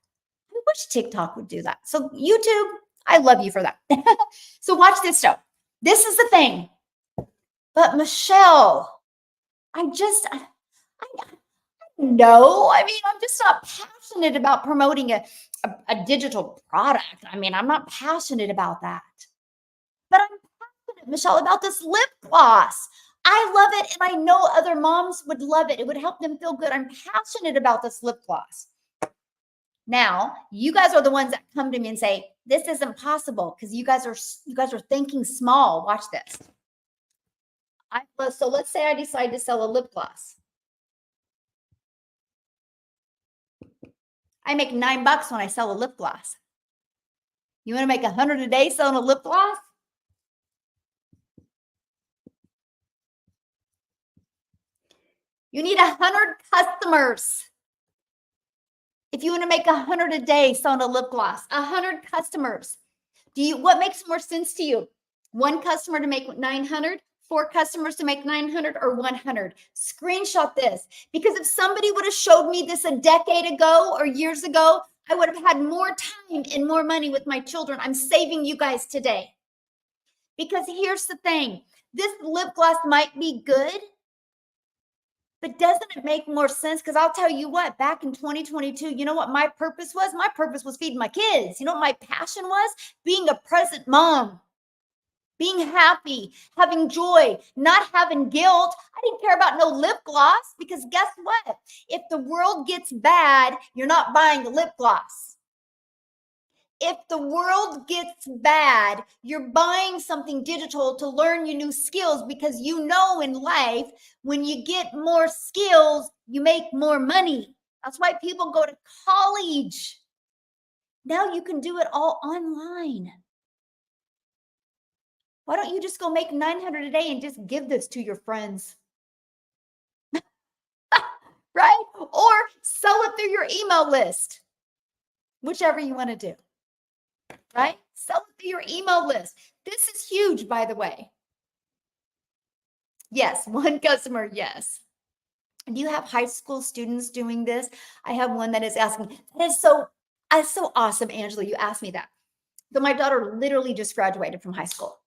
I wish TikTok would do that. So YouTube, I love you for that. So watch this stuff. This is the thing. But Michelle, I no, I mean, I'm just not passionate about promoting a digital product. I mean, I'm not passionate about that. But I'm passionate, Michelle, about this lip gloss. I love it, and I know other moms would love it. It would help them feel good. I'm passionate about this lip gloss. Now, you guys are the ones that come to me and say, this isn't possible because you guys are thinking small. Watch this. So let's say I decide to sell a lip gloss. I make $9 when I sell a lip gloss. You want to make 100 a day selling a lip gloss? You need 100 customers. If you want to make 100 a day selling a lip gloss, 100 customers. What makes more sense to you? 1 customer to make 900, 4 customers to make 900, or 100? Screenshot this, because if somebody would have showed me this a decade ago or years ago, I would have had more time and more money with my children. I'm saving you guys today. Because here's the thing. This lip gloss might be good, but doesn't it make more sense? Because I'll tell you what, back in 2022, you know what my purpose was? My purpose was feeding my kids. You know what my passion was? Being a present mom, being happy, having joy, not having guilt. I didn't care about no lip gloss, because guess what? If the world gets bad, you're not buying the lip gloss. If the world gets bad, you're buying something digital to learn you new skills, because you know in life, when you get more skills, you make more money. That's why people go to college. Now you can do it all online. Why don't you just go make 900 a day and just give this to your friends? Right? Or sell it through your email list, whichever you want to do. Right? Sell it through your email list. This is huge, by the way. Yes, 1 customer, yes. Do you have high school students doing this? I have one that is asking. That's so awesome, Angela, you asked me that. So my daughter literally just graduated from high school.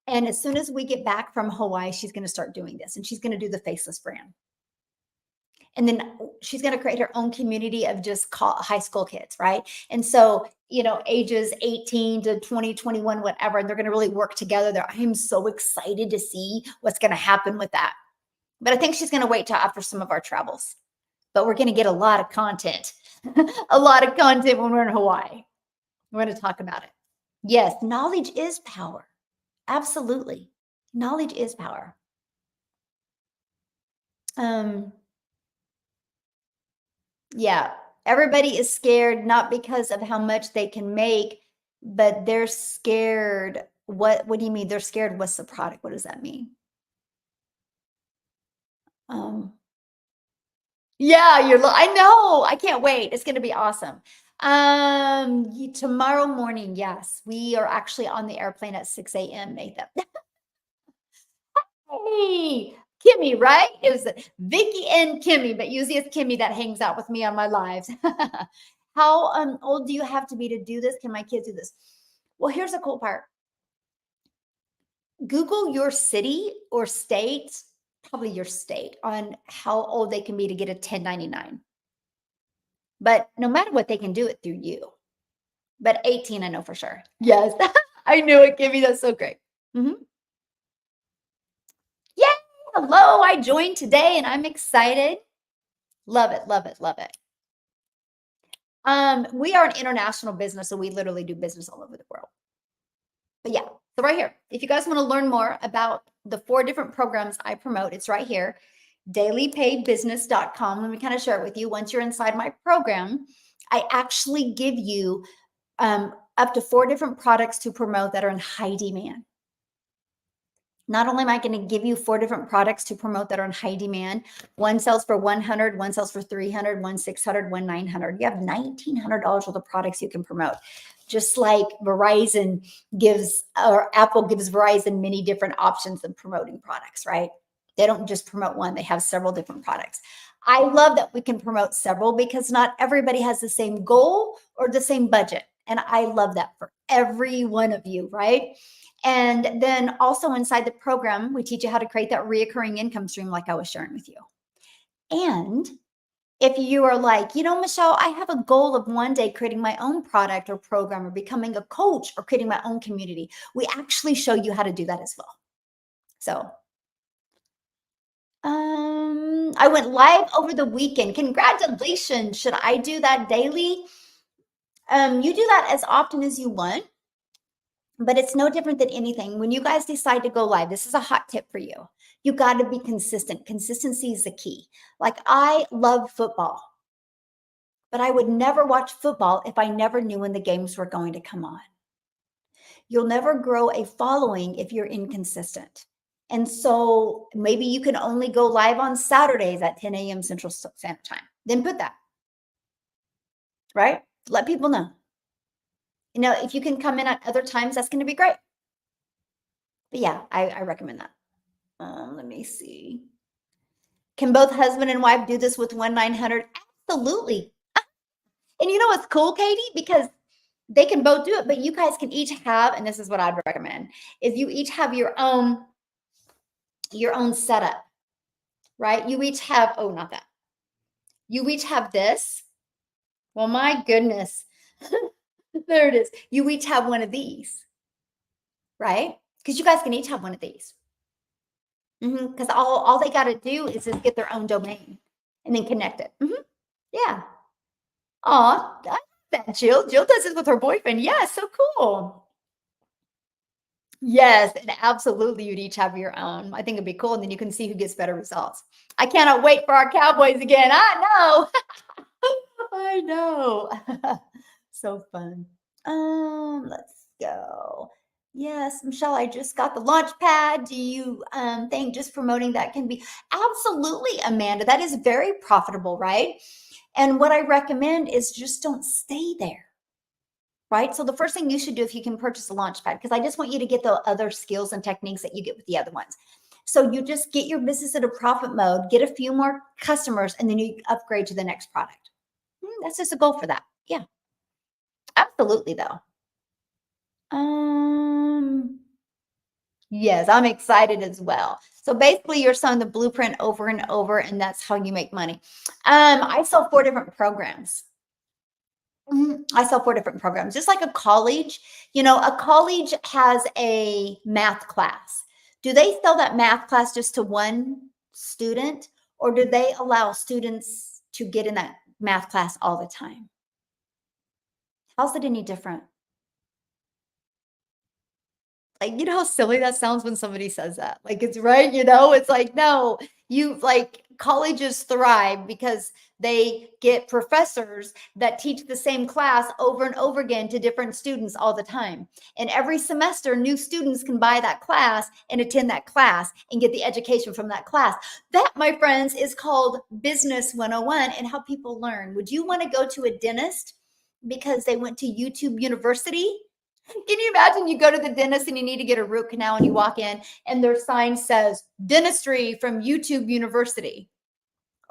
And as soon as we get back from Hawaii, she's going to start doing this, and she's going to do the Faceless brand. And then she's going to create her own community of just high school kids, right? And so, you know, ages 18 to 20, 21, whatever, and they're going to really work together there. I'm so excited to see what's going to happen with that. But I think she's going to wait till after some of our travels. But we're going to get a lot of content, a lot of content when we're in Hawaii. We're going to talk about it. Yes, knowledge is power. Absolutely. Knowledge is power. Yeah, everybody is scared, not because of how much they can make, but they're scared. What do you mean? They're scared. What's the product? What does that mean? Yeah, I know. I can't wait. It's going to be awesome. Tomorrow morning, yes, we are actually on the airplane at 6 a.m., Nathan. Hey, Kimmy, right? It was Vicky and Kimmy, but usually it's Kimmy that hangs out with me on my lives. How old do you have to be to do this? Can my kids do this? Well, here's the cool part. Google your city or state, probably your state, on how old they can be to get a 1099. But no matter what, they can do it through you. But 18, I know for sure. Yes, I knew it, Kimmy. That's so great. Yay! Hello, I joined today and I'm excited. Love it, love it, love it. We are an international business, so we literally do business all over the world. But yeah, so right here, if you guys want to learn more about the 4 different programs I promote, it's right here, dailypaidbusiness.com. Let me kind of share it with you. Once you're inside my program, I actually give you up to 4 different products to promote that are in high demand. Not only am I going to give you 4 different products to promote that are in high demand, one sells for 100, one sells for 300, one 600, one 900. You have $1,900 worth of products you can promote. Just like Verizon gives, or Apple gives Verizon many different options of promoting products, right? They don't just promote one, they have several different products. I love that we can promote several because not everybody has the same goal or the same budget. And I love that for every one of you, right? And then also inside the program, we teach you how to create that reoccurring income stream like I was sharing with you. And if you are like, Michelle, I have a goal of one day creating my own product or program or becoming a coach or creating my own community, we actually show you how to do that as well. So I went live over the weekend. Congratulations. Should I do that daily? You do that as often as you want. But it's no different than anything. When you guys decide to go live, this is a hot tip for you. You got to be consistent. Consistency is the key. Like, I love football, but I would never watch football if I never knew when the games were going to come on. You'll never grow a following if you're inconsistent. And so maybe you can only go live on Saturdays at 10 a.m. Central Standard Time. Then put that, right? Let people know. If you can come in at other times, that's going to be great. But yeah, I recommend that. Let me see. Can both husband and wife do this with 1-900? Absolutely. And you know what's cool, Katie? Because they can both do it, but you guys can each have, and this is what I'd recommend, is you each have your own setup, right? You each have, oh, not that. You each have this. Well, my goodness. There it is. You each have one of these, right? Because you guys can each have one of these. Because all they got to do is just get their own domain and then connect it. Yeah. Aw, I love that, Jill. Jill does this with her boyfriend. Yeah, so cool. Yes, and absolutely, you'd each have your own. I think it'd be cool, and then you can see who gets better results. I cannot wait for our Cowboys again. I know. I know. So fun. Let's go. Yes, Michelle, I just got the launch pad. Do you think just promoting that can be? Absolutely, Amanda. That is very profitable, right? And what I recommend is just don't stay there, right? So the first thing you should do if you can purchase a launch pad, because I just want you to get the other skills and techniques that you get with the other ones. So you just get your business in a profit mode, get a few more customers, and then you upgrade to the next product. That's just a goal for that. Yeah, absolutely though. Yes, I'm excited as well. So basically you're selling the blueprint over and over, and that's how you make money. I sell 4 different programs. I sell 4 different programs, just like a college. A college has a math class. Do they sell that math class just to one student, or do they allow students to get in that math class all the time? How's it any different? Like, how silly that sounds when somebody says that. Like, it's right, it's like, no, colleges thrive because they get professors that teach the same class over and over again to different students all the time. And every semester, new students can buy that class and attend that class and get the education from that class. That, my friends, is called Business 101 and how people learn. Would you want to go to a dentist because they went to YouTube University? Can you imagine you go to the dentist and you need to get a root canal and you walk in and their sign says dentistry from YouTube University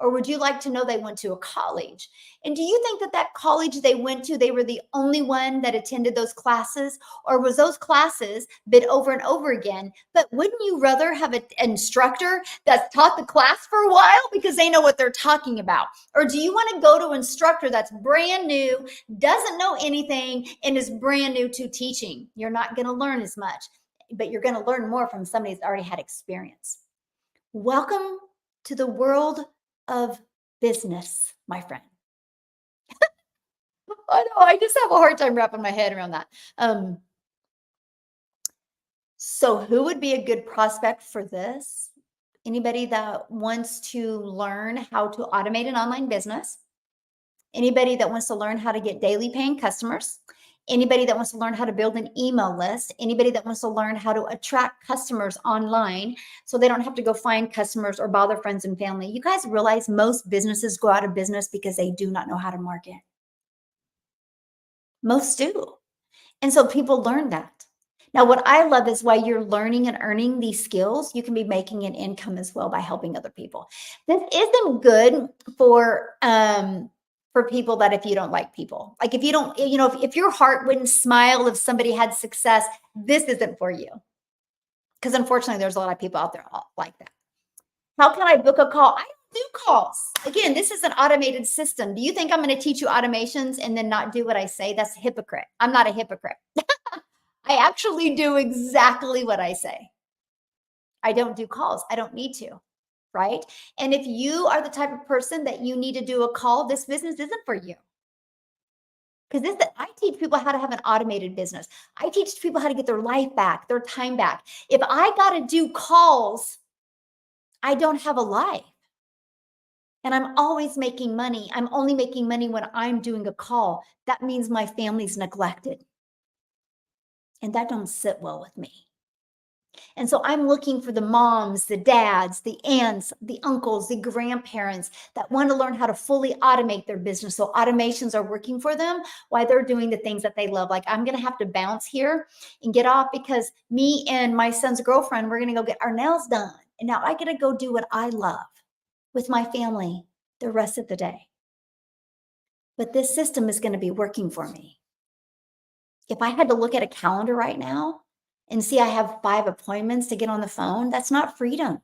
Or would you like to know they went to a college? And do you think that that college they went to, they were the only one that attended those classes? Or was those classes been over and over again? But wouldn't you rather have an instructor that's taught the class for a while because they know what they're talking about? Or do you want to go to an instructor that's brand new, doesn't know anything, and is brand new to teaching? You're not going to learn as much, but you're going to learn more from somebody that's already had experience. Welcome to the world of business, my friend. I know, I just have a hard time wrapping my head around that. So who would be a good prospect for this? Anybody that wants to learn how to automate an online business, anybody that wants to learn how to get daily paying customers, anybody that wants to learn how to build an email list, anybody that wants to learn how to attract customers online so they don't have to go find customers or bother friends and family. You guys realize most businesses go out of business because they do not know how to market. Most do. And so people learn that. Now, what I love is while you're learning and earning these skills, you can be making an income as well by helping other people. This isn't good for people that if you don't like people, like if you don't, if your heart wouldn't smile if somebody had success, this isn't for you. Because unfortunately, there's a lot of people out there like that. How can I book a call? I don't do calls. Again, this is an automated system. Do you think I'm going to teach you automations and then not do what I say? That's a hypocrite. I'm not a hypocrite. I actually do exactly what I say. I don't do calls. I don't need to, right? And if you are the type of person that you need to do a call, this business isn't for you. Because I teach people how to have an automated business. I teach people how to get their life back, their time back. If I got to do calls, I don't have a life. And I'm always making money. I'm only making money when I'm doing a call. That means my family's neglected. And that don't sit well with me. And so I'm looking for the moms, the dads, the aunts, the uncles, the grandparents that want to learn how to fully automate their business. So automations are working for them while they're doing the things that they love. Like I'm going to have to bounce here and get off because me and my son's girlfriend, we're going to go get our nails done. And now I got to go do what I love with my family the rest of the day. But this system is going to be working for me. If I had to look at a calendar right now and see I have 5 appointments to get on the phone, that's not freedom.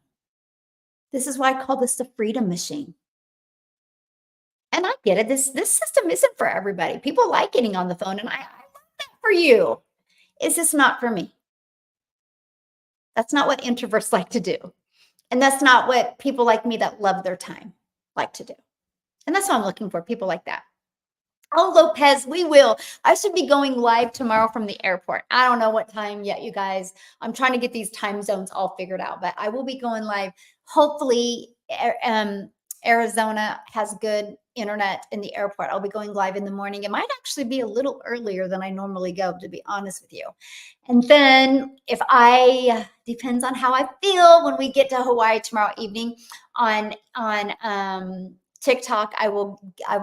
This is why I call this the freedom machine. And I get it. This system isn't for everybody. People like getting on the phone, and I love that for you. It's just not for me. That's not what introverts like to do. And that's not what people like me that love their time like to do. And that's what I'm looking for, people like that. Oh, Lopez, we will. I should be going live tomorrow from the airport. I don't know what time yet, you guys. I'm trying to get these time zones all figured out, but I will be going live. Hopefully, Arizona has good internet in the airport. I'll be going live in the morning. It might actually be a little earlier than I normally go, to be honest with you. And then depends on how I feel when we get to Hawaii tomorrow evening on TikTok, I will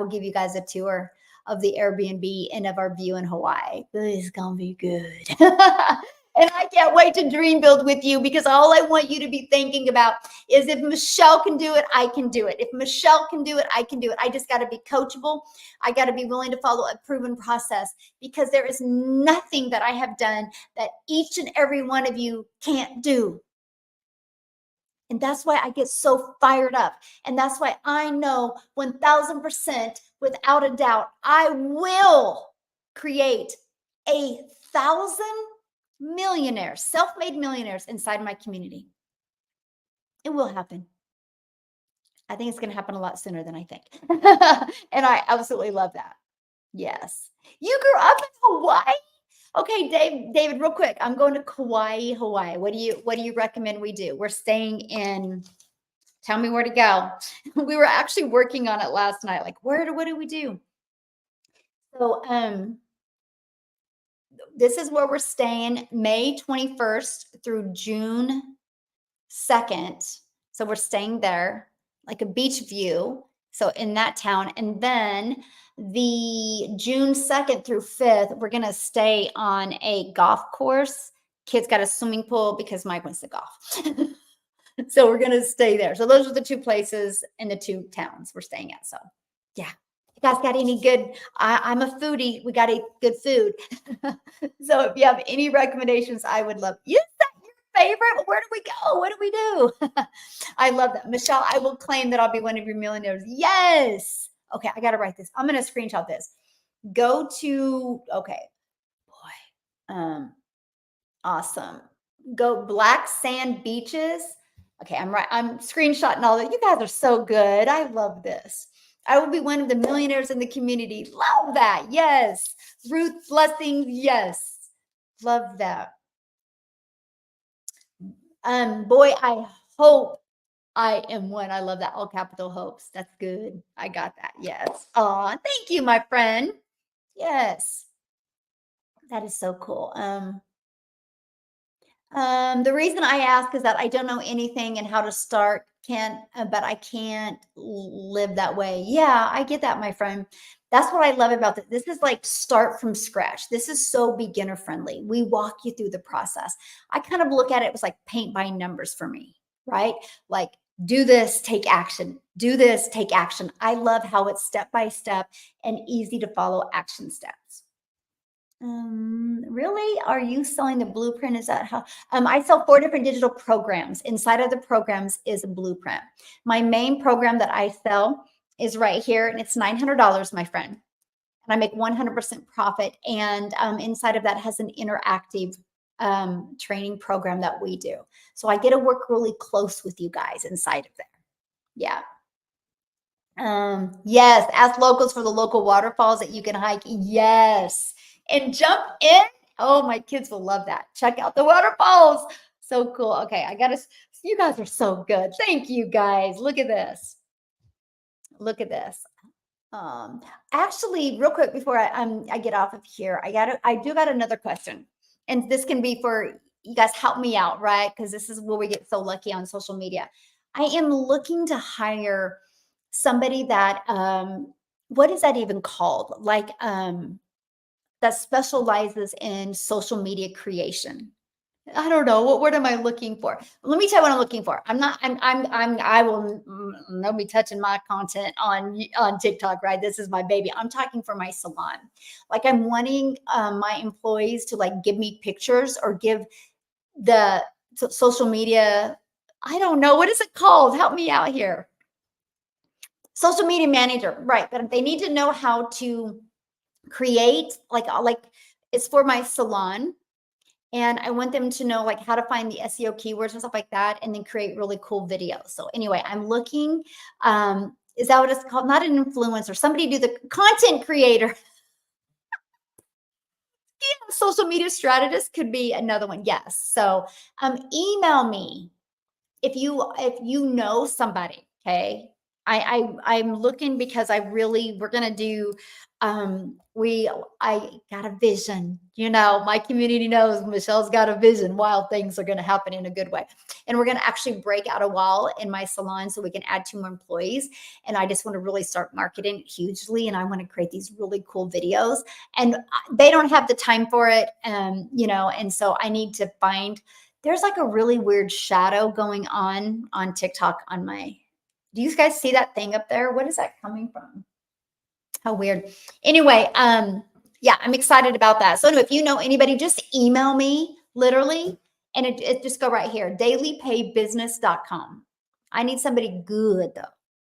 give you guys a tour of the Airbnb and of our view in Hawaii. It's gonna be good. And I can't wait to dream build with you because all I want you to be thinking about is if Michelle can do it, I can do it. If Michelle can do it, I can do it. I just got to be coachable. I got to be willing to follow a proven process because there is nothing that I have done that each and every one of you can't do. And that's why I get so fired up. And that's why I know 1000% without a doubt, I will create 1,000 millionaires, self-made millionaires inside my community. It will happen. I think it's going to happen a lot sooner than I think. And I absolutely love that. Yes. You grew up in Hawaii? Okay, David, real quick. I'm going to Kauai, Hawaii. What do you recommend we do? We're staying in, tell me where to go. We were actually working on it last night. Like, what do we do? So this is where we're staying May 21st through June 2nd. So we're staying there, like a beach view. So in that town. And then the June 2nd through 5th, we're going to stay on a golf course. Kids got a swimming pool because Mike wants to golf. So we're gonna stay there. So those are the two places and the two towns we're staying at. So yeah. You guys got any good? I'm a foodie. We got to eat good food. So if you have any recommendations, I would love. You said your favorite. Where do we go? What do we do? I love that, Michelle. I will claim that I'll be one of your millionaires. Yes. Okay, I got to write this. I'm gonna screenshot this. Go to okay, boy. Awesome. Go black sand beaches. Okay, I'm right. I'm screenshotting all that. You guys are so good. I love this. I will be one of the millionaires in the community. Love that. Yes. Ruth, blessings. Yes. Love that. Boy, I hope I am one. I love that. All capital hopes. That's good. I got that. Yes. Oh, thank you, my friend. Yes. That is so cool. The reason I ask is that I don't know anything and how to start, can't, but I can't live that way. Yeah, I get that, my friend. That's what I love about this. This is like start from scratch. This is so beginner friendly. We walk you through the process. I kind of look at it as like paint by numbers for me, right? Like do this, take action. Do this, take action. I love how it's step by step and easy to follow action steps. Really? Are you selling the blueprint? Is that how? I sell 4 different digital programs. Inside of the programs is a blueprint. My main program that I sell is right here, and it's $900, my friend. And I make 100% profit. And inside of that has an interactive training program that we do. So I get to work really close with you guys inside of there. Yeah. Yes, ask locals for the local waterfalls that you can hike. Yes. And jump in. Oh, my kids will love that. Check out the waterfalls. So cool. Okay, I gotta, you guys are so good. Thank you guys. Look at this. Look at this. Um, Actually, real quick before I get off of here, I do got another question. And this can be for you guys help me out, right? Because this is where we get so lucky on social media. I am looking to hire somebody that what is that even called? Like that specializes in social media creation. I don't know. What word am I looking for? Let me tell you what I'm looking for. I will no be touching my content on TikTok, right? This is my baby. I'm talking for my salon. Like I'm wanting my employees to like give me pictures or give the social media. I don't know. What is it called? Help me out here. Social media manager, right? But they need to know how to create like it's for my salon, and I want them to know like how to find the SEO keywords and stuff like that, and then create really cool videos. So anyway, I'm looking. Is that what it's called? Not an influencer. Somebody do the content creator. Yeah, social media strategist could be another one. Yes. So email me if you know somebody. Okay. I'm looking because we're gonna do I got a vision. My community knows Michelle's got a vision. Wild things are gonna happen in a good way. And we're gonna actually break out a wall in my salon so we can add 2 more employees. And I just want to really start marketing hugely. And I want to create these really cool videos. And they don't have the time for it. And so I need to find there's like a really weird shadow going on TikTok on my. Do you guys see that thing up there? What is that coming from? How weird. Anyway, yeah, I'm excited about that. So anyway, if you know anybody, just email me literally, and it just go right here, dailypaybusiness.com. I need somebody good though,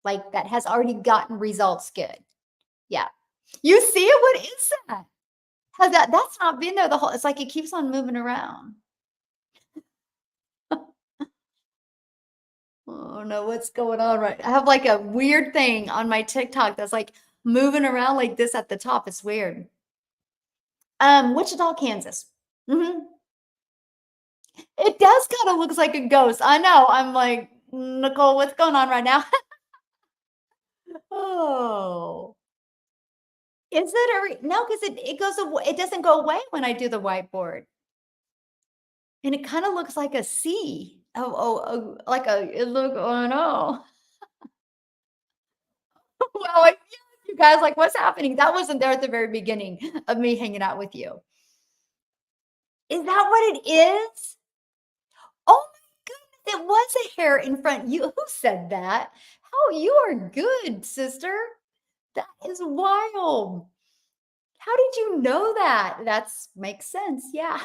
like that has already gotten results good. Yeah. You see it? What is that? That's not been there the whole, it's like it keeps on moving around. Oh no, what's going on right? I have like a weird thing on my TikTok that's like moving around like this at the top. It's weird. Wichita, Kansas. hmm It does kind of looks like a ghost. I know. I'm like, Nicole, what's going on right now? Oh, is it no? Because it goes away. It doesn't go away when I do the whiteboard, and it kind of looks like a C. Like a it look. Oh no. Well, like, yeah, you guys, like, what's happening? That wasn't there at the very beginning of me hanging out with you. Is that what it is? Oh my goodness, It was a hair in front. You who said that? Oh, you are good, sister. That is wild. How did you know that? That's makes sense. Yeah.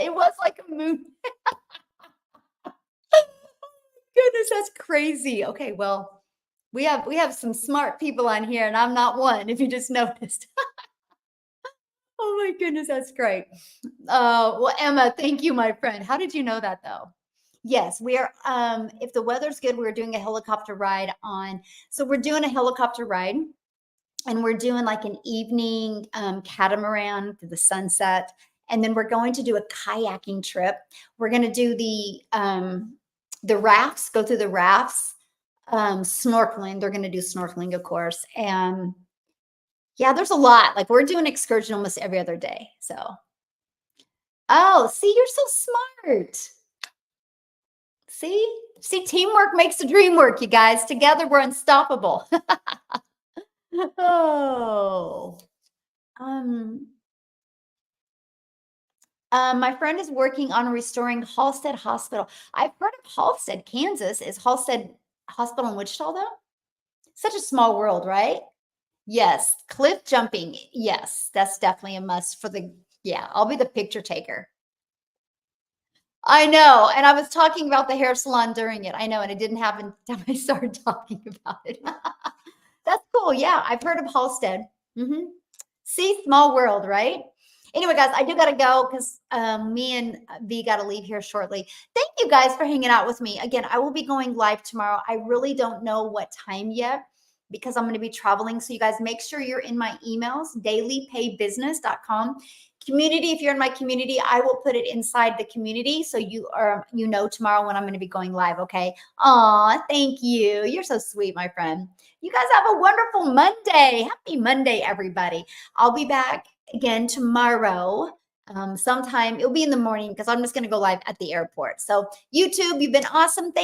It was like a moon. Goodness, that's crazy. Okay, well, we have some smart people on here and I'm not one if you just noticed. Oh my goodness, that's great. Well, Emma, thank you, my friend. How did you know that though? Yes, we are. If the weather's good, we're doing a helicopter ride on. So we're doing a helicopter ride, and we're doing like an evening catamaran through the sunset, and then we're going to do a kayaking trip. We're going to do the rafts, go through the rafts, snorkeling. They're going to do snorkeling, of course, and yeah, there's a lot. Like we're doing excursion almost every other day. So, oh, see, you're so smart. See, teamwork makes the dream work, you guys. Together, we're unstoppable. Oh, um, my friend is working on restoring Halstead Hospital. I've heard of Halstead, Kansas. Is Halstead Hospital in Wichita, though? Such a small world, right? Yes, cliff jumping. Yes, that's definitely a must for the. Yeah, I'll be the picture taker. I know, and I was talking about the hair salon during it. I know, and it didn't happen until I started talking about it. That's cool. Yeah, I've heard of Halstead. Mhm. See, small world, right? Anyway, guys, I do gotta go because me and V gotta leave here shortly. Thank you guys for hanging out with me. Again, I will be going live tomorrow. I really don't know what time yet because I'm going to be traveling. So you guys make sure you're in my emails, dailypaybusiness.com. Community, if you're in my community, I will put it inside the community so you know tomorrow when I'm going to be going live. Okay. Aw, thank you. You're so sweet, my friend. You guys have a wonderful Monday. Happy Monday, everybody. I'll be back again tomorrow. Sometime it'll be in the morning because I'm just going to go live at the airport. So, YouTube, you've been awesome. Thank